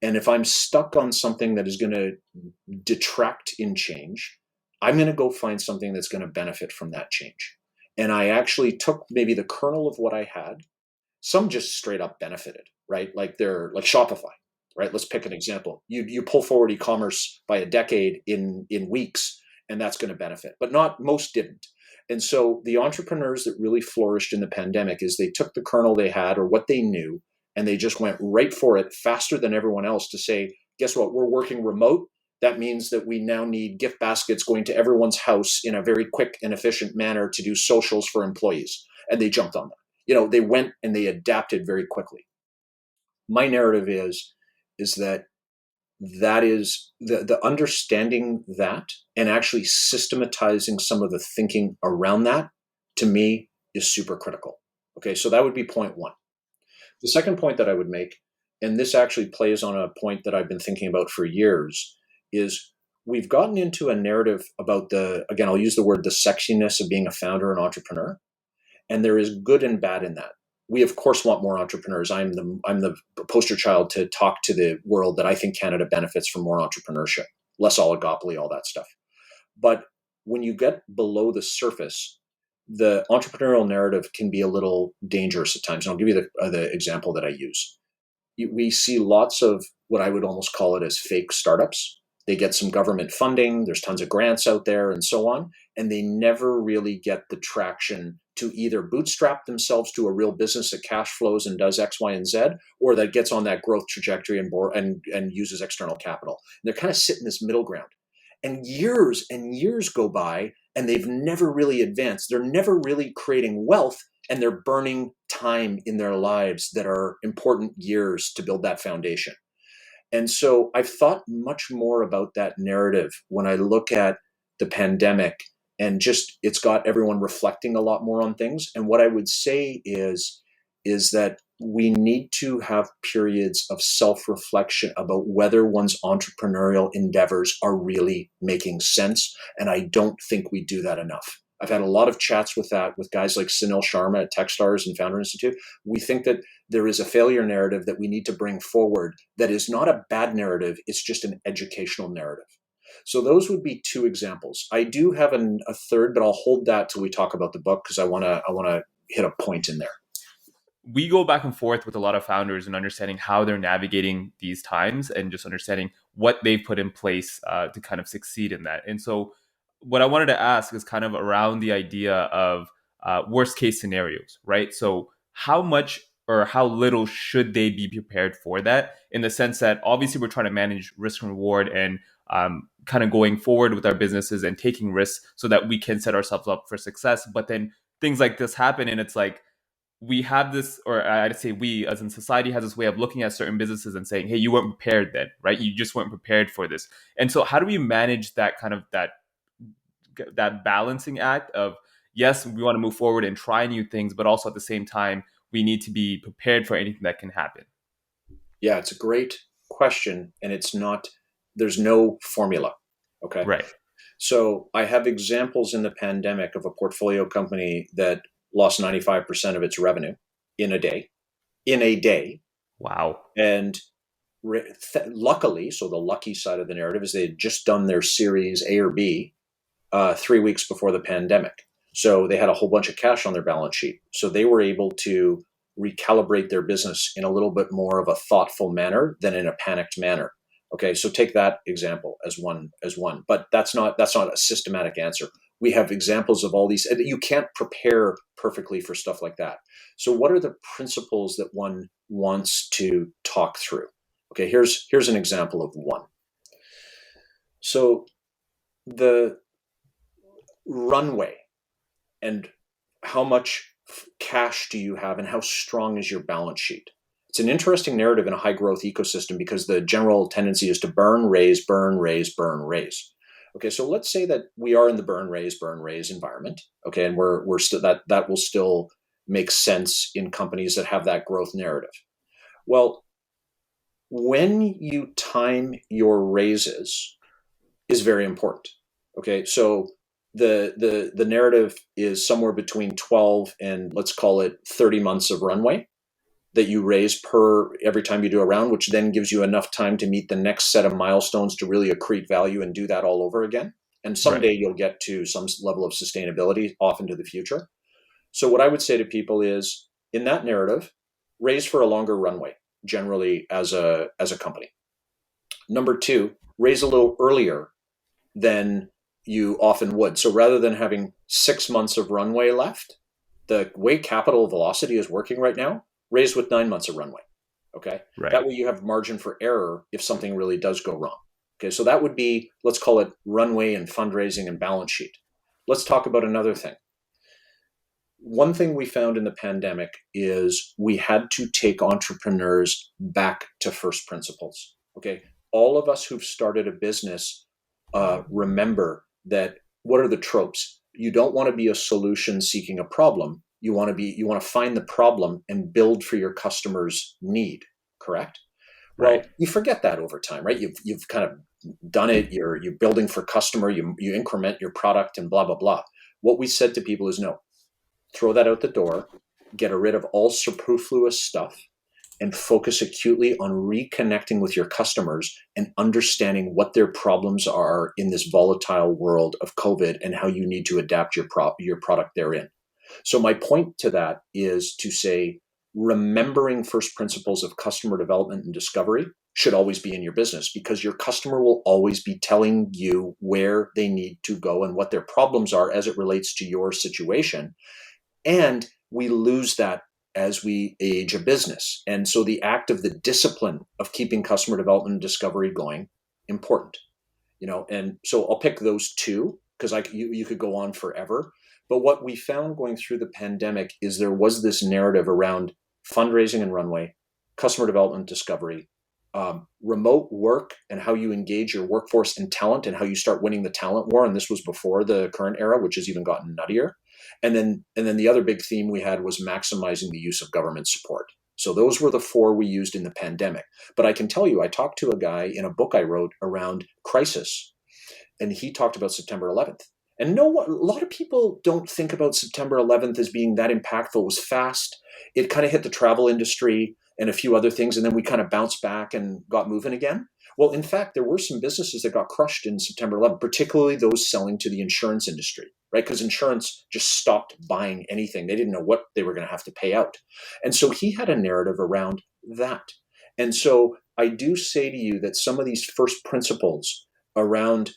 And if I'm stuck on something that is going to detract in change, I'm going to go find something that's going to benefit from that change. And I actually took maybe the kernel of what I had. Some just straight up benefited, right? Like Shopify, right? Let's pick an example. You pull forward e-commerce by a decade in weeks, and that's going to benefit. But most didn't. And so the entrepreneurs that really flourished in the pandemic is they took the kernel they had or what they knew, and they just went right for it faster than everyone else to say, guess what? We're working remote. that means that we now need gift baskets going to everyone's house in a very quick and efficient manner to do socials for employees. And they jumped on that. They went and they adapted very quickly. My narrative is that is the understanding that and actually systematizing some of the thinking around that, to me, is super critical. Okay, so that would be point one. The second point that I would make, and this actually plays on a point that I've been thinking about for years, is we've gotten into a narrative about again, I'll use the word the sexiness of being a founder and entrepreneur. And there is good and bad in that. We, of course, want more entrepreneurs. I'm the poster child to talk to the world that I think Canada benefits from more entrepreneurship, less oligopoly, all that stuff. But when you get below the surface, the entrepreneurial narrative can be a little dangerous at times. And I'll give you the example that I use. We see lots of what I would almost call it as fake startups. They get some government funding, there's tons of grants out there and so on, and they never really get the traction to either bootstrap themselves to a real business that cash flows and does X, Y, and Z, or that gets on that growth trajectory and uses external capital. And they're kind of sitting this middle ground. And years go by, and they've never really advanced. They're never really creating wealth, and they're burning time in their lives that are important years to build that foundation. And so I've thought much more about that narrative when I look at the pandemic, and just it's got everyone reflecting a lot more on things. And what I would say is that we need to have periods of self-reflection about whether one's entrepreneurial endeavors are really making sense. And I don't think we do that enough. I've had a lot of chats with guys like Sunil Sharma at Techstars and Founder Institute. We think that there is a failure narrative that we need to bring forward that is not a bad narrative. It's just an educational narrative. So those would be two examples. I do have a third, but I'll hold that till we talk about the book because I want to hit a point in there. We go back and forth with a lot of founders and understanding how they're navigating these times and just understanding what they've put in place to kind of succeed in that. And so what I wanted to ask is kind of around the idea of worst case scenarios, right? So how much or how little should they be prepared for that, in the sense that obviously we're trying to manage risk and reward and kind of going forward with our businesses and taking risks so that we can set ourselves up for success. But then things like this happen, and it's like we have this, or I'd say we as in society has this way of looking at certain businesses and saying, hey, you weren't prepared then, right? You just weren't prepared for this. And so how do we manage that kind of that balancing act of, yes, we want to move forward and try new things, but also at the same time, we need to be prepared for anything that can happen? Yeah, it's a great question. And there's no formula. Okay. Right. So I have examples in the pandemic of a portfolio company that lost 95% of its revenue in a day. Wow. And luckily, so the lucky side of the narrative is they had just done their Series A or B 3 weeks before the pandemic. So they had a whole bunch of cash on their balance sheet. So they were able to recalibrate their business in a little bit more of a thoughtful manner than in a panicked manner. Okay, so take that example as one, but that's not a systematic answer. We have examples of all these. You can't prepare perfectly for stuff like that. So what are the principles that one wants to talk through? Okay, here's an example of one. So the runway and how much cash do you have and how strong is your balance sheet? It's an interesting narrative in a high growth ecosystem because the general tendency is to burn, raise, burn, raise, burn, raise. Okay, so let's say that we are in the burn, raise environment. Okay, and we're still that will still make sense in companies that have that growth narrative. Well, when you time your raises is very important. Okay, so the narrative is somewhere between 12 and let's call it 30 months of runway that you raise every time you do a round, which then gives you enough time to meet the next set of milestones to really accrete value and do that all over again. And someday You'll get to some level of sustainability off into the future. So what I would say to people is, in that narrative, raise for a longer runway, generally as a company. Number two, raise a little earlier than you often would. So rather than having 6 months of runway left, the way capital velocity is working right now, raise with 9 months of runway. Okay. Right. That way you have margin for error if something really does go wrong. Okay, so that would be, let's call it runway and fundraising and balance sheet. Let's talk about another thing. One thing we found in the pandemic is we had to take entrepreneurs back to first principles. Okay, all of us who've started a business remember that what are the tropes? You don't want to be a solution seeking a problem. You want to find the problem and build for your customer's need. Correct? Well, Right. you forget that over time, right? You've kind of done it. You're building for customer. You increment your product and blah blah blah. What we said to people is no. Throw that out the door. Get rid of all superfluous stuff and focus acutely on reconnecting with your customers and understanding what their problems are in this volatile world of COVID and how you need to adapt your product therein. So my point to that is to say, remembering first principles of customer development and discovery should always be in your business, because your customer will always be telling you where they need to go and what their problems are as it relates to your situation. And we lose that as we age a business. And so the act of the discipline of keeping customer development and discovery going, important. And so I'll pick those two because you could go on forever. But what we found going through the pandemic is there was this narrative around fundraising and runway, customer development, discovery, remote work and how you engage your workforce and talent and how you start winning the talent war. And this was before the current era, which has even gotten nuttier. And then the other big theme we had was maximizing the use of government support. So those were the four we used in the pandemic. But I can tell you, I talked to a guy in a book I wrote around crisis, and he talked about September 11th. And a lot of people don't think about September 11th as being that impactful. It was fast. It kind of hit the travel industry and a few other things, and then we kind of bounced back and got moving again. Well, in fact, there were some businesses that got crushed in September 11th, particularly those selling to the insurance industry, right? Because insurance just stopped buying anything. They didn't know what they were going to have to pay out. And so he had a narrative around that. And so I do say to you that some of these first principles around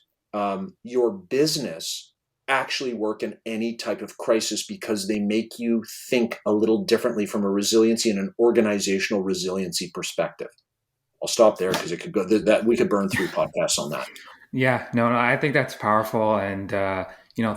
your business actually work in any type of crisis because they make you think a little differently from a resiliency and an organizational resiliency perspective. I'll stop there because it could go that we could burn 3 podcasts on that. Yeah, no, I think that's powerful. And,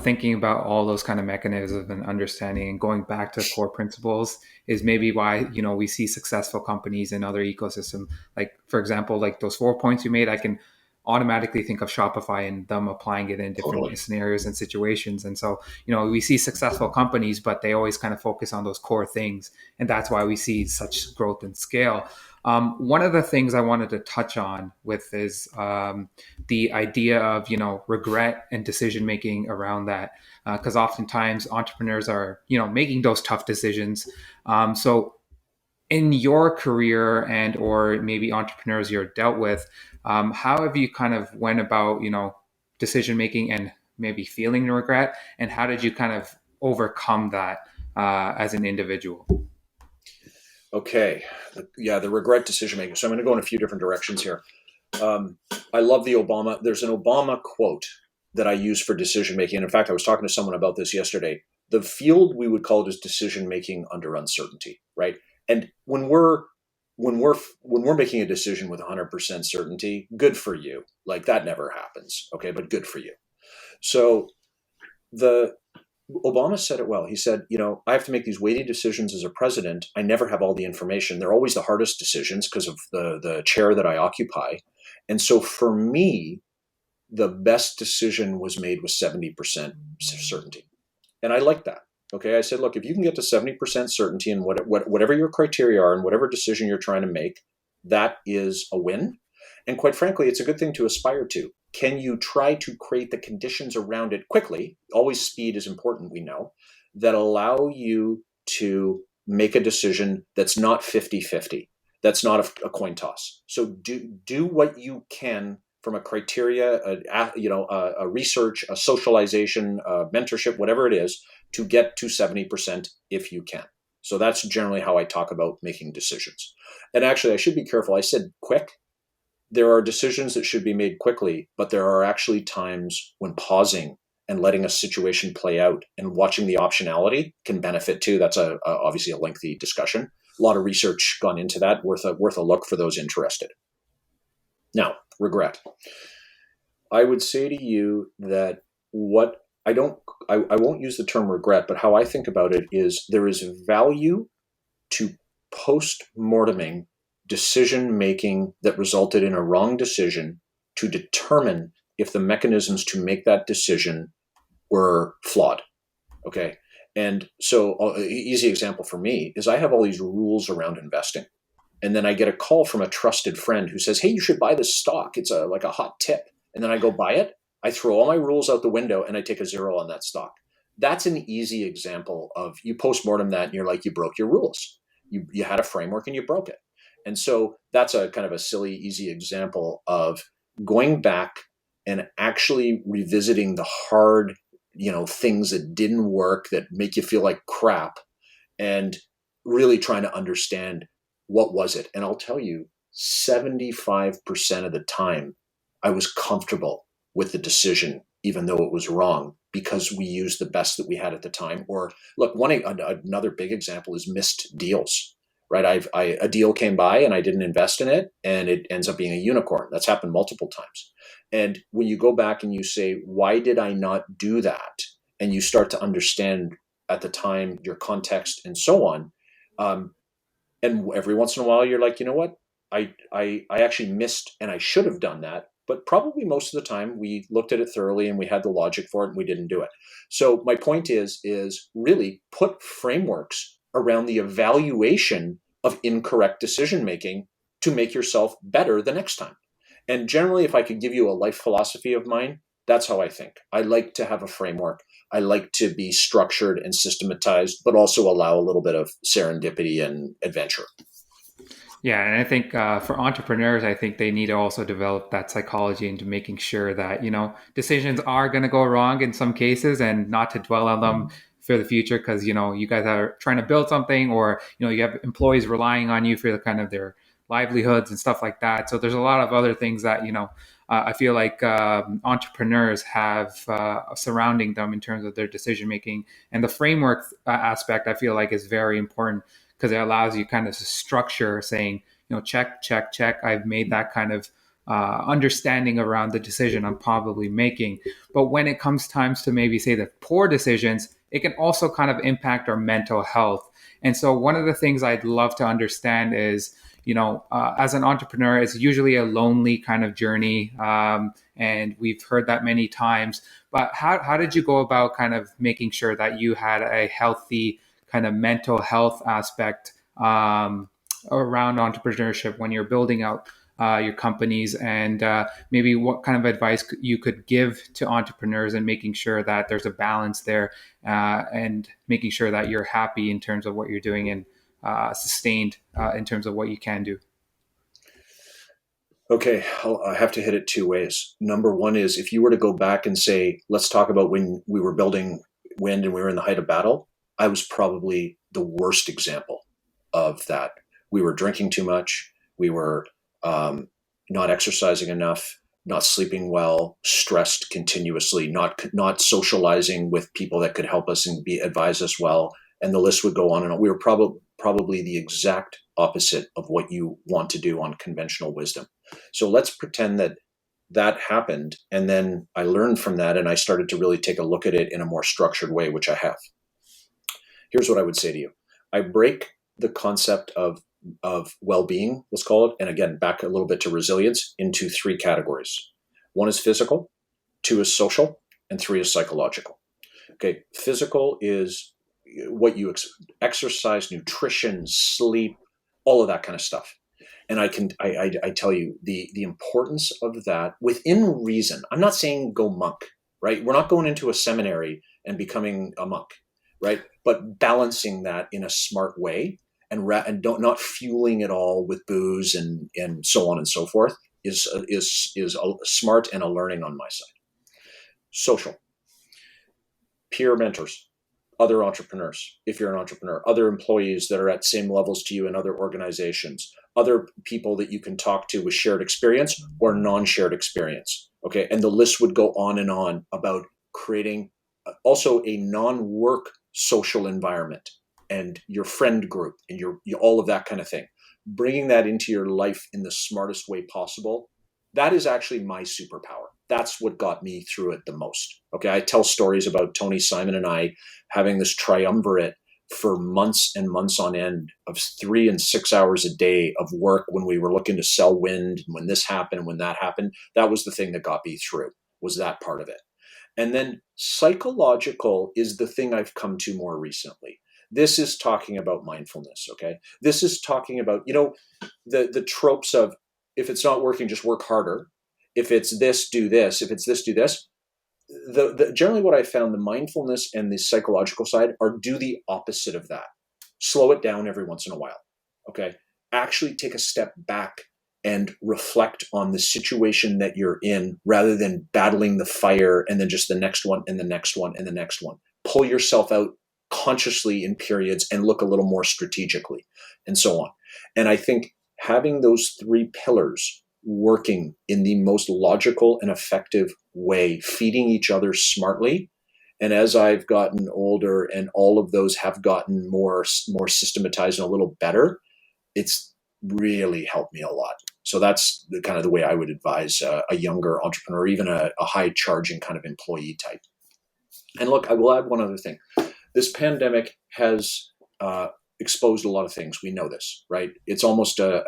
thinking about all those kind of mechanisms and understanding and going back to core principles is maybe why, we see successful companies in other ecosystems. Like, for example, like those 4 points you made, I can automatically think of Shopify and them applying it in different scenarios and situations. And so, we see successful companies, but they always kind of focus on those core things. And that's why we see such growth and scale. One of the things I wanted to touch on with is the idea of, regret and decision making around that, because oftentimes entrepreneurs are, making those tough decisions. So in your career and or maybe entrepreneurs you're dealt with, how have you kind of went about, decision making and maybe feeling regret, and how did you kind of overcome that as an individual? Okay. The regret decision making. So I'm going to go in a few different directions here. I love there's an Obama quote that I use for decision making. And in fact, I was talking to someone about this yesterday. The field we would call it is decision making under uncertainty, right? And when we're making a decision with 100% certainty, good for you. Like that never happens. Okay. But good for you. So Obama said it well. He said, I have to make these weighty decisions as a president. I never have all the information. They're always the hardest decisions because of the chair that I occupy. And so for me, the best decision was made with 70% certainty. And I like that. Okay. I said, look, if you can get to 70% certainty in whatever your criteria are and whatever decision you're trying to make, that is a win. And quite frankly, it's a good thing to aspire to. Can you try to create the conditions around it quickly? Always speed is important, we know, that allow you to make a decision that's not 50-50. That's not a coin toss. So do what you can from a criteria, a research, a socialization, a mentorship, whatever it is, to get to 70% if you can. So that's generally how I talk about making decisions. And actually, I should be careful. I said quick. There are decisions that should be made quickly, but there are actually times when pausing and letting a situation play out and watching the optionality can benefit too. That's obviously a lengthy discussion. A lot of research gone into that, worth a look for those interested. Now, regret. I would say to you that what I won't use the term regret, but how I think about it is there is value to post-morteming decision making that resulted in a wrong decision to determine if the mechanisms to make that decision were flawed. Okay. And so, easy example for me is I have all these rules around investing. And then I get a call from a trusted friend who says, "Hey, you should buy this stock. It's like a hot tip." And then I go buy it. I throw all my rules out the window and I take a zero on that stock. That's an easy example of you postmortem that and you're like, you broke your rules. You had a framework and you broke it. And so that's a kind of a silly, easy example of going back and actually revisiting the hard, things that didn't work that make you feel like crap, and really trying to understand what was it. And I'll tell you, 75% of the time, I was comfortable with the decision, even though it was wrong, because we used the best that we had at the time. Or look, another big example is missed deals, right? A deal came by and I didn't invest in it, and it ends up being a unicorn. That's happened multiple times. And when you go back and you say, why did I not do that? And you start to understand at the time your context and so on. And every once in a while, you're like, you know what? I actually missed and I should have done that. But probably most of the time we looked at it thoroughly and we had the logic for it and we didn't do it. So my point is really put frameworks around the evaluation of incorrect decision making to make yourself better the next time. And generally, if I could give you a life philosophy of mine, that's how I think. I like to have a framework. I like to be structured and systematized, but also allow a little bit of serendipity and adventure. Yeah, and I think for entrepreneurs, I think they need to also develop that psychology into making sure that, decisions are going to go wrong in some cases, and not to dwell on them for the future, because, you guys are trying to build something, or, you have employees relying on you for the kind of their livelihoods and stuff like that. So there's a lot of other things that, I feel like entrepreneurs have surrounding them in terms of their decision making, and the framework aspect I feel like is very important, because it allows you kind of to structure saying, check, check, check. I've made that kind of understanding around the decision I'm probably making. But when it comes times to maybe say the poor decisions, it can also kind of impact our mental health. And so one of the things I'd love to understand is, as an entrepreneur, it's usually a lonely kind of journey. And we've heard that many times. But how did you go about kind of making sure that you had a healthy kind of mental health aspect around entrepreneurship when you're building out your companies, and maybe what kind of advice you could give to entrepreneurs and making sure that there's a balance there, and making sure that you're happy in terms of what you're doing, and sustained in terms of what you can do? Okay, I have to hit it two ways. Number one is, if you were to go back and say, let's talk about when we were building Wind and we were in the height of battle, I was probably the worst example of that. We were drinking too much. We were not exercising enough, not sleeping well, stressed continuously, not socializing with people that could help us and advise us well. And the list would go on and on. We were probably the exact opposite of what you want to do on conventional wisdom. So let's pretend that happened. And then I learned from that and I started to really take a look at it in a more structured way, which I have. Here's what I would say to you. I break the concept of well-being, let's call it, and again, back a little bit to resilience, into three categories. One is physical, two is social, and three is psychological. Okay, physical is what you exercise, nutrition, sleep, all of that kind of stuff. And I tell you the importance of that within reason. I'm not saying go monk, right? We're not going into a seminary and becoming a monk, right? But balancing that in a smart way, and not fueling it all with booze and so on and so forth is a smart and a learning on my side. Social, peer mentors, other entrepreneurs, if you're an entrepreneur, other employees that are at same levels to you in other organizations, other people that you can talk to with shared experience or non-shared experience. Okay, and the list would go on and on about creating also a non-work social environment, and your friend group, and your all of that kind of thing. Bringing that into your life in the smartest way possible, that is actually my superpower. That's what got me through it the most. Okay. I tell stories about Tony, Simon, and I having this triumvirate for months and months on end of 3 and 6 hours a day of work when we were looking to sell wind, when this happened, when that happened. That was the thing that got me through, was that part of it. And then psychological is the thing I've come to more recently. This is talking about mindfulness, okay? This is talking about, the tropes of, if it's not working, just work harder. If it's this, do this. If it's this, do this. Generally what I found, the mindfulness and the psychological side are do the opposite of that. Slow it down every once in a while, okay? Actually take a step back and reflect on the situation that you're in rather than battling the fire and then just the next one and the next one and the next one. Pull yourself out consciously in periods and look a little more strategically and so on. And I think having those 3 pillars working in the most logical and effective way, feeding each other smartly. And as I've gotten older and all of those have gotten more systematized and a little better, it's really helped me a lot. So that's the kind of the way I would advise a younger entrepreneur, even a high charging kind of employee type. And look, I will add one other thing. This pandemic has exposed a lot of things. We know this, right? It's almost a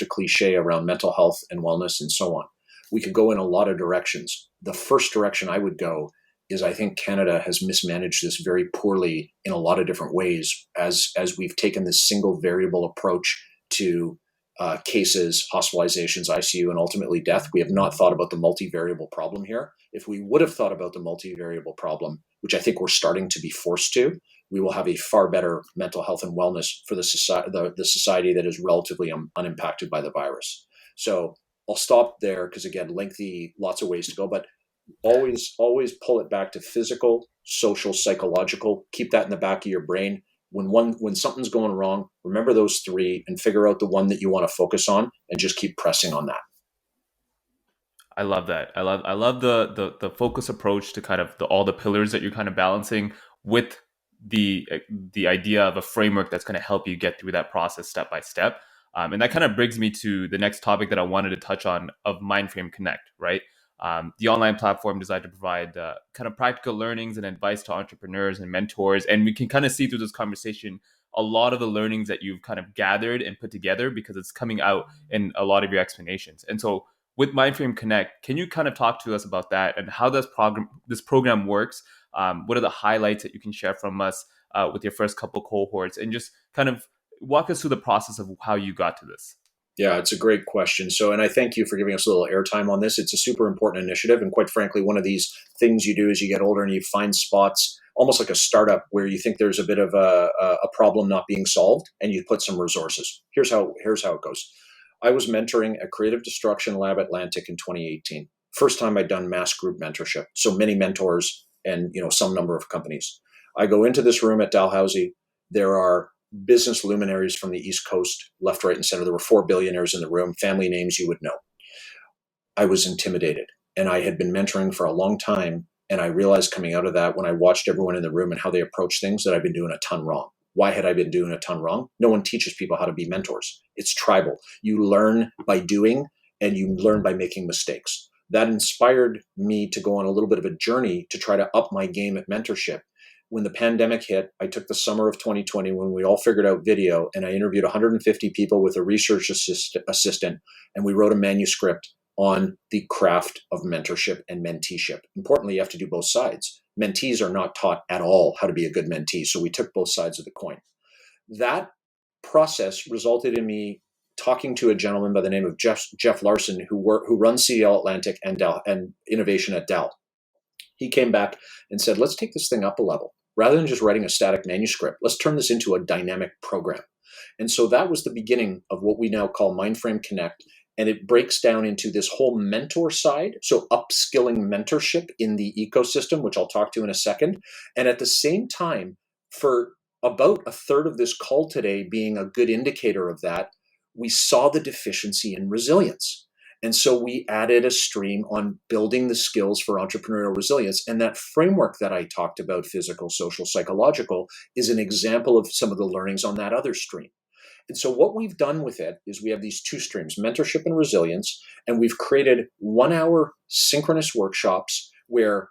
cliche around mental health and wellness and so on. We could go in a lot of directions. The first direction I would go is I think Canada has mismanaged this very poorly in a lot of different ways as we've taken this single variable approach to cases, hospitalizations, ICU, and ultimately death. We have not thought about the multivariable problem here. If we would have thought about the multivariable problem, which I think we're starting to be forced to, we will have a far better mental health and wellness for the society that is relatively unimpacted by the virus. So I'll stop there because, again, lengthy, lots of ways to go, but always pull it back to physical, social, psychological. Keep that in the back of your brain. When something's going wrong, remember those 3 and figure out the one that you want to focus on and just keep pressing on that. I love that. I love the focus approach to kind of all the pillars that you're kind of balancing with the idea of a framework that's going to help you get through that process step by step. And that kind of brings me to the next topic that I wanted to touch on of MindFrame Connect, right? The online platform designed to provide kind of practical learnings and advice to entrepreneurs and mentors. And we can kind of see through this conversation a lot of the learnings that you've kind of gathered and put together because it's coming out in a lot of your explanations. And so with MindFrame Connect, can you kind of talk to us about that and how this program works? What are the highlights that you can share from us with your first couple cohorts, and just kind of walk us through the process of how you got to this? Yeah, it's a great question. So, and I thank you for giving us a little airtime on this. It's a super important initiative. And quite frankly, one of these things you do as you get older and you find spots, almost like a startup, where you think there's a bit of a problem not being solved and you put some resources. Here's how it goes. I was mentoring a creative destruction lab Atlantic in 2018. First time I'd done mass group mentorship. So many mentors and some number of companies. I go into this room at Dalhousie. There are business luminaries from the East Coast, left, right, and center. There were 4 billionaires in the room, family names you would know. I was intimidated, and I had been mentoring for a long time. And I realized coming out of that, when I watched everyone in the room and how they approach things, that I've been doing a ton wrong. Why had I been doing a ton wrong? No one teaches people how to be mentors. It's tribal. You learn by doing, and you learn by making mistakes. That inspired me to go on a little bit of a journey to try to up my game at mentorship. When the pandemic hit, I took the summer of 2020 when we all figured out video, and I interviewed 150 people with a research assistant, and we wrote a manuscript on the craft of mentorship and menteeship. Importantly, you have to do both sides. Mentees are not taught at all how to be a good mentee, so we took both sides of the coin. That process resulted in me talking to a gentleman by the name of Jeff Larson, who runs CDL Atlantic and innovation at Dell. He came back and said, let's take this thing up a level. Rather than just writing a static manuscript, let's turn this into a dynamic program. And so that was the beginning of what we now call MindFrame Connect. And it breaks down into this whole mentor side. So upskilling mentorship in the ecosystem, which I'll talk to in a second. And at the same time, for about a third of this call today being a good indicator of that, we saw the deficiency in resilience. And so we added a stream on building the skills for entrepreneurial resilience. And that framework that I talked about, physical, social, psychological, is an example of some of the learnings on that other stream. And so what we've done with it is we have these two streams, mentorship and resilience, and we've created 1 hour synchronous workshops where,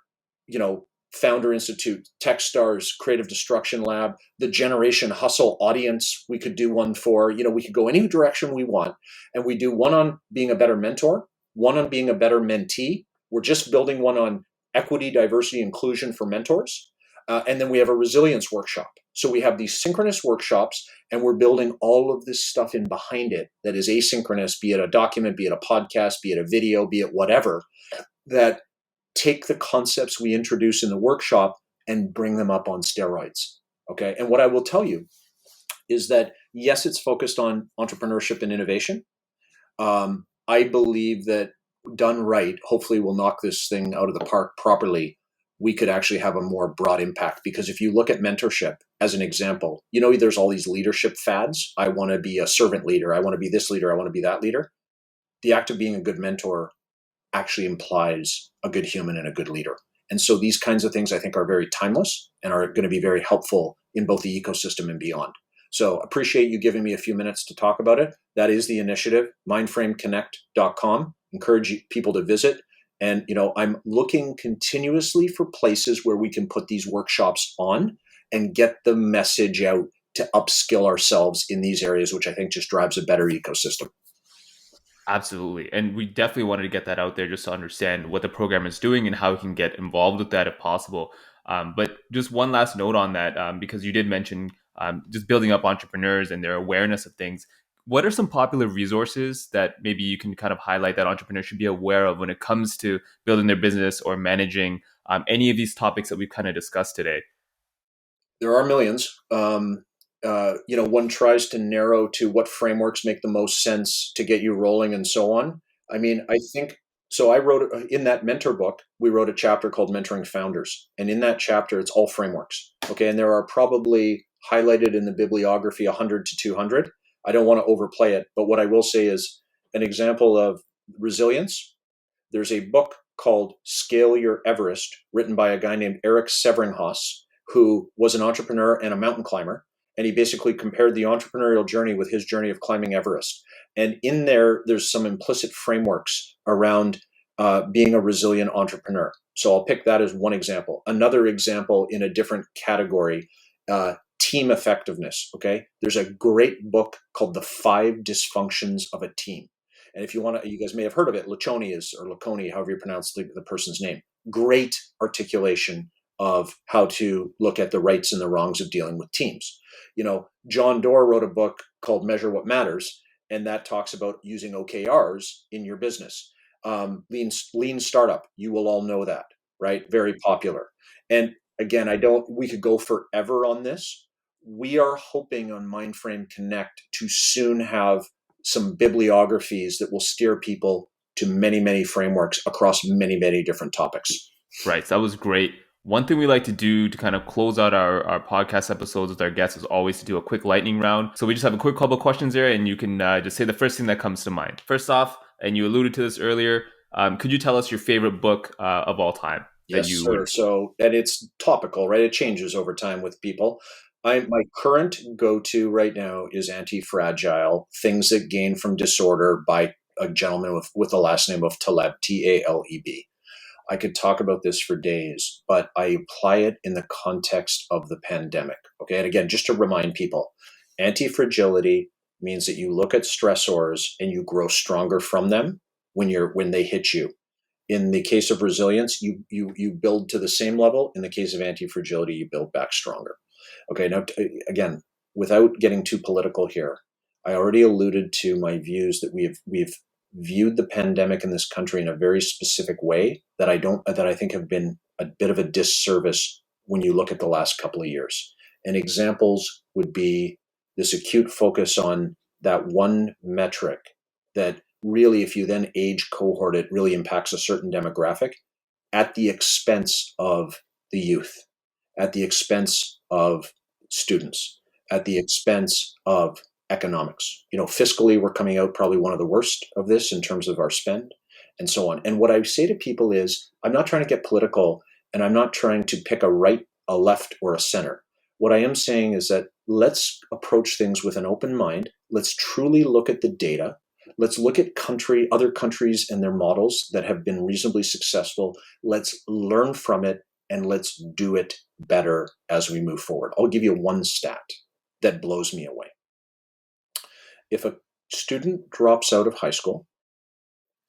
Founder Institute, Techstars, Creative Destruction Lab, the Generation Hustle audience, we could do one for, we could go any direction we want. And we do one on being a better mentor, one on being a better mentee. We're just building one on equity, diversity, inclusion for mentors. And then we have a resilience workshop. So we have these synchronous workshops, and we're building all of this stuff in behind it that is asynchronous, be it a document, be it a podcast, be it a video, be it whatever, that take the concepts we introduce in the workshop and bring them up on steroids. Okay. And what I will tell you is that, yes, it's focused on entrepreneurship and innovation. I believe that done right, hopefully we'll knock this thing out of the park properly. We could actually have a more broad impact, because if you look at mentorship as an example, there's all these leadership fads. I want to be a servant leader. I want to be this leader. I want to be that leader. The act of being a good mentor actually implies a good human and a good leader. And so these kinds of things I think are very timeless and are going to be very helpful in both the ecosystem and beyond. So appreciate you giving me a few minutes to talk about it. That is the initiative, mindframeconnect.com. Encourage people to visit. And, I'm looking continuously for places where we can put these workshops on and get the message out to upskill ourselves in these areas, which I think just drives a better ecosystem. Absolutely. And we definitely wanted to get that out there just to understand what the program is doing and how we can get involved with that if possible. But just one last note on that, because you did mention just building up entrepreneurs and their awareness of things. What are some popular resources that maybe you can kind of highlight that entrepreneurs should be aware of when it comes to building their business or managing any of these topics that we've kind of discussed today? There are millions. One tries to narrow to what frameworks make the most sense to get you rolling and so on. I mean, I think, so I wrote in that mentor book, we wrote a chapter called Mentoring Founders. And in that chapter, it's all frameworks. Okay. And there are probably highlighted in the bibliography 100 to 200. I don't want to overplay it, but what I will say is an example of resilience. There's a book called Scale Your Everest, written by a guy named Eric Severinghas, who was an entrepreneur and a mountain climber. And he basically compared the entrepreneurial journey with his journey of climbing Everest. And in there's some implicit frameworks around being a resilient entrepreneur. So I'll pick that as one example. Another example in a different category, team effectiveness. Okay. There's a great book called The 5 Dysfunctions of a Team. And if you want to, you guys may have heard of it. Laconi, however you pronounce the person's name. Great articulation of how to look at the rights and the wrongs of dealing with teams. John Doerr wrote a book called Measure What Matters, and that talks about using OKRs in your business. Lean startup, you will all know that, right? Very popular. And again, we could go forever on this. We are hoping on MindFrame Connect to soon have some bibliographies that will steer people to many, many frameworks across many, many different topics. Right. So that was great. One thing we like to do to kind of close out our podcast episodes with our guests is always to do a quick lightning round. So we just have a quick couple of questions there, and you can just say the first thing that comes to mind. First off, and you alluded to this earlier, could you tell us your favorite book of all time? Yes, sir. So, and it's topical, right? It changes over time with people. My current go-to right now is Anti-Fragile, Things That Gain from Disorder by a gentleman with the last name of Taleb, Taleb. I could talk about this for days, but I apply it in the context of the pandemic. Okay. And again, just to remind people, anti-fragility means that you look at stressors and you grow stronger from them when they hit you. In the case of resilience, you build to the same level. In the case of anti-fragility, you build back stronger. Okay. Now, again, without getting too political here, I already alluded to my views that we've viewed the pandemic in this country in a very specific way that I think have been a bit of a disservice when you look at the last couple of years. And examples would be this acute focus on that one metric that really, if you then age cohort, it really impacts a certain demographic at the expense of the youth, at the expense of students, at the expense of economics. Fiscally, we're coming out probably one of the worst of this in terms of our spend and so on. And what I say to people is, I'm not trying to get political, and I'm not trying to pick a right, a left, or a center. What I am saying is that let's approach things with an open mind. Let's truly look at the data. Let's look at other countries and their models that have been reasonably successful. Let's learn from it and let's do it better as we move forward. I'll give you one stat that blows me away. If a student drops out of high school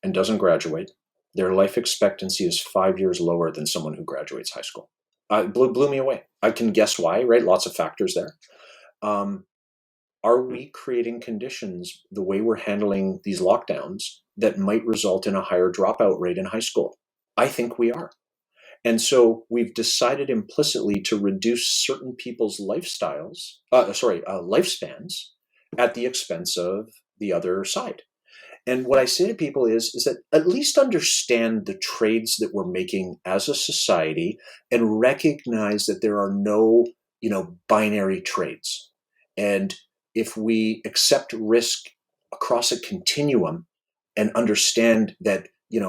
and doesn't graduate, their life expectancy is 5 years lower than someone who graduates high school. It blew me away. I can guess why, right? Lots of factors there. Are we creating conditions, the way we're handling these lockdowns, that might result in a higher dropout rate in high school? I think we are. And so we've decided implicitly to reduce certain people's lifespans at the expense of the other side. And what I say to people is that at least understand the trades that we're making as a society and recognize that there are no, binary trades. And if we accept risk across a continuum and understand that, you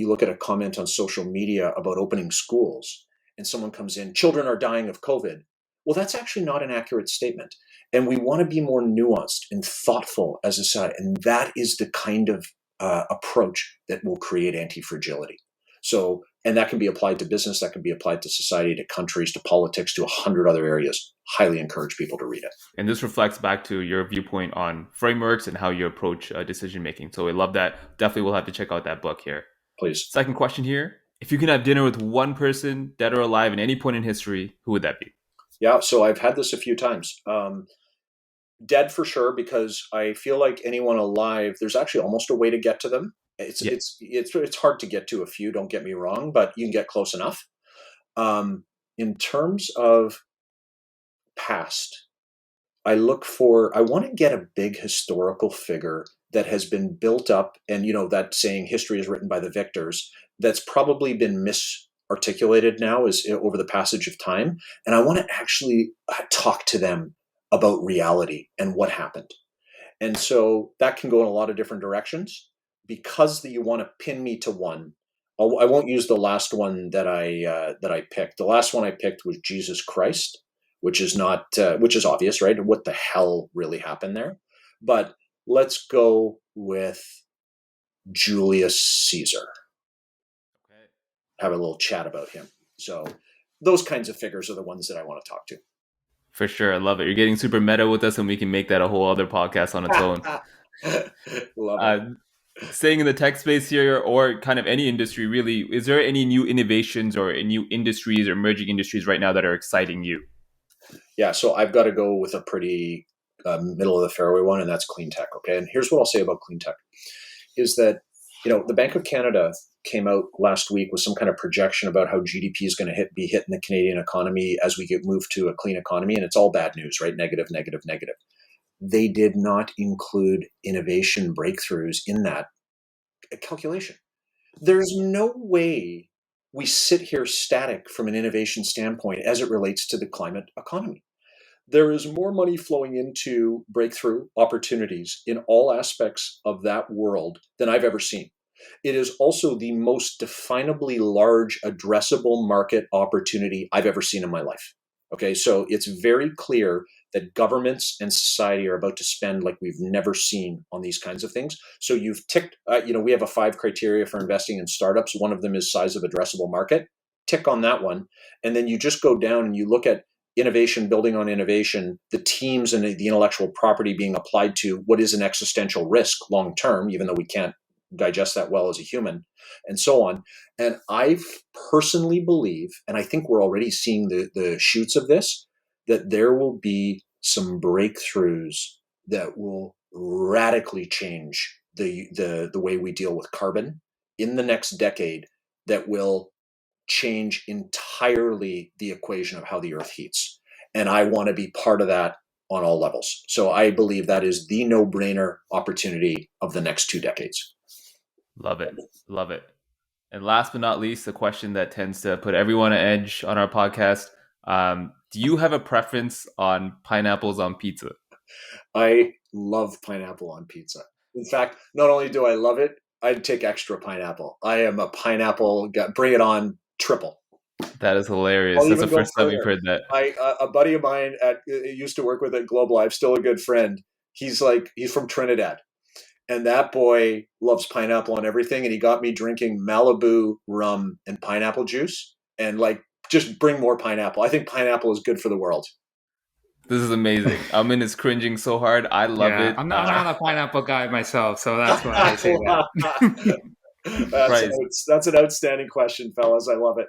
look at a comment on social media about opening schools and someone comes in, children are dying of COVID. Well, that's actually not an accurate statement. And we want to be more nuanced and thoughtful as a society. And that is the kind of approach that will create anti-fragility. So, and that can be applied to business, that can be applied to society, to countries, to politics, to 100 other areas. Highly encourage people to read it. And this reflects back to your viewpoint on frameworks and how you approach decision making. So I love that. Definitely we'll have to check out that book here. Please. Second question here. If you can have dinner with one person, dead or alive, at any point in history, who would that be? Yeah, so I've had this a few times. Dead for sure, because I feel like anyone alive, there's actually almost a way to get to them. It's hard to get to a few, don't get me wrong, but you can get close enough. In terms of past, I want to get a big historical figure that has been built up, and that saying, history is written by the victors, that's probably been misarticulated now over the passage of time. And I want to actually talk to them about reality and what happened. And so that can go in a lot of different directions. Because you want to pin me to one, I won't use the last one that I picked. The last one I picked was Jesus Christ, which is obvious, right? What the hell really happened there? But let's go with Julius Caesar. Okay. Have a little chat about him. So those kinds of figures are the ones that I want to talk to. For sure. I love it. You're getting super meta with us, and we can make that a whole other podcast on its own. Love it. Staying in the tech space here, or kind of any industry really, is there any new innovations or new industries or emerging industries right now that are exciting you? Yeah, so I've got to go with a pretty middle of the fairway one, and that's clean tech. Okay, and here's what I'll say about clean tech, is that the Bank of Canada came out last week with some kind of projection about how GDP is going to be hit in the Canadian economy as we move to a clean economy, and it's all bad news, right? Negative, negative, negative. They did not include innovation breakthroughs in that calculation. There's no way we sit here static from an innovation standpoint as it relates to the climate economy. There is more money flowing into breakthrough opportunities in all aspects of that world than I've ever seen. It is also the most definably large addressable market opportunity I've ever seen in my life. Okay, so it's very clear that governments and society are about to spend like we've never seen on these kinds of things. So you've ticked, we have a 5 criteria for investing in startups. One of them is size of addressable market. Tick on that one. And then you just go down and you look at innovation, building on innovation, the teams and the intellectual property being applied to what is an existential risk long term, even though we can't digest that well as a human, and so on. And I personally believe, and I think we're already seeing the shoots of this, that there will be some breakthroughs that will radically change the way we deal with carbon in the next decade, that will change entirely the equation of how the earth heats. And I want to be part of that on all levels. So I believe that is the no-brainer opportunity of the next 2 decades. Love it. Love it. And last but not least, the question that tends to put everyone on edge on our podcast. Do you have a preference on pineapples on pizza? I love pineapple on pizza. In fact, not only do I love it, I'd take extra pineapple. I am a pineapple guy. Bring it on triple. That is hilarious. That's the first time we've heard that. A buddy of mine used to work with at Globalive, still a good friend. He's from Trinidad. And that boy loves pineapple and everything. And he got me drinking Malibu rum and pineapple juice. And just bring more pineapple. I think pineapple is good for the world. This is amazing. Amin is cringing so hard. I love it. I'm not a pineapple guy myself, so that's why I say that. That's an outstanding question, fellas. I love it.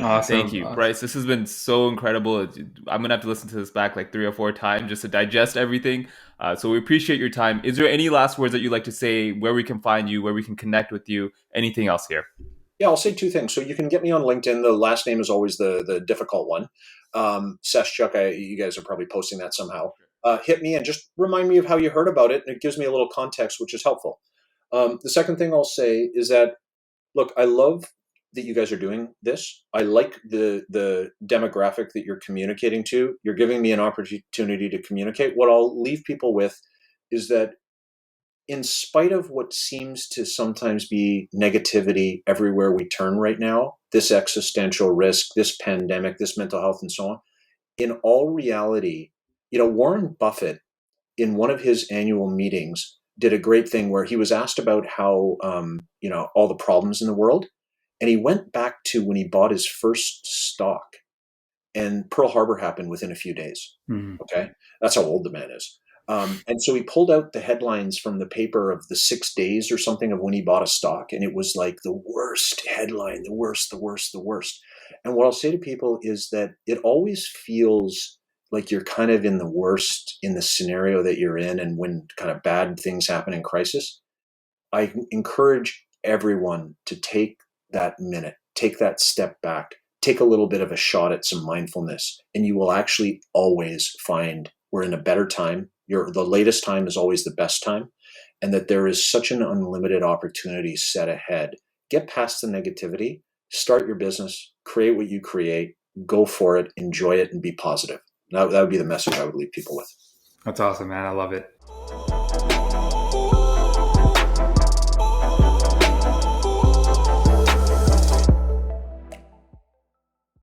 Awesome. Thank you, Brice. This has been so incredible. I'm gonna have to listen to this back like 3 or 4 times just to digest everything. So we appreciate your time. Is there any last words that you'd like to say? Where we can find you? Where we can connect with you? Anything else here? Yeah, I'll say 2 things. So you can get me on LinkedIn. The last name is always the difficult one. Scheschuk, you guys are probably posting that somehow. Hit me and just remind me of how you heard about it, and it gives me a little context, which is helpful. The second thing I'll say is that, look, I love that you guys are doing this. I like the demographic that you're communicating to. You're giving me an opportunity to communicate. What I'll leave people with is that, in spite of what seems to sometimes be negativity everywhere we turn right now, this existential risk, this pandemic, this mental health, and so on, in all reality, Warren Buffett, in one of his annual meetings, did a great thing where he was asked about how, all the problems in the world. And he went back to when he bought his first stock, and Pearl Harbor happened within a few days. Mm-hmm. Okay. That's how old the man is. And so he pulled out the headlines from the paper of the 6 days or something of when he bought a stock. And it was like the worst headline, the worst. And what I'll say to people is that it always feels like you're kind of in the worst in the scenario that you're in. And when kind of bad things happen in crisis, I encourage everyone to take that minute, take that step back, take a little bit of a shot at some mindfulness, and you will actually always find we're in a better time. The latest time is always the best time, and that there is such an unlimited opportunity set ahead. Get past the negativity, start your business, create what you create, go for it, enjoy it, and be positive. That would be the message I would leave people with. That's awesome, man. I love it.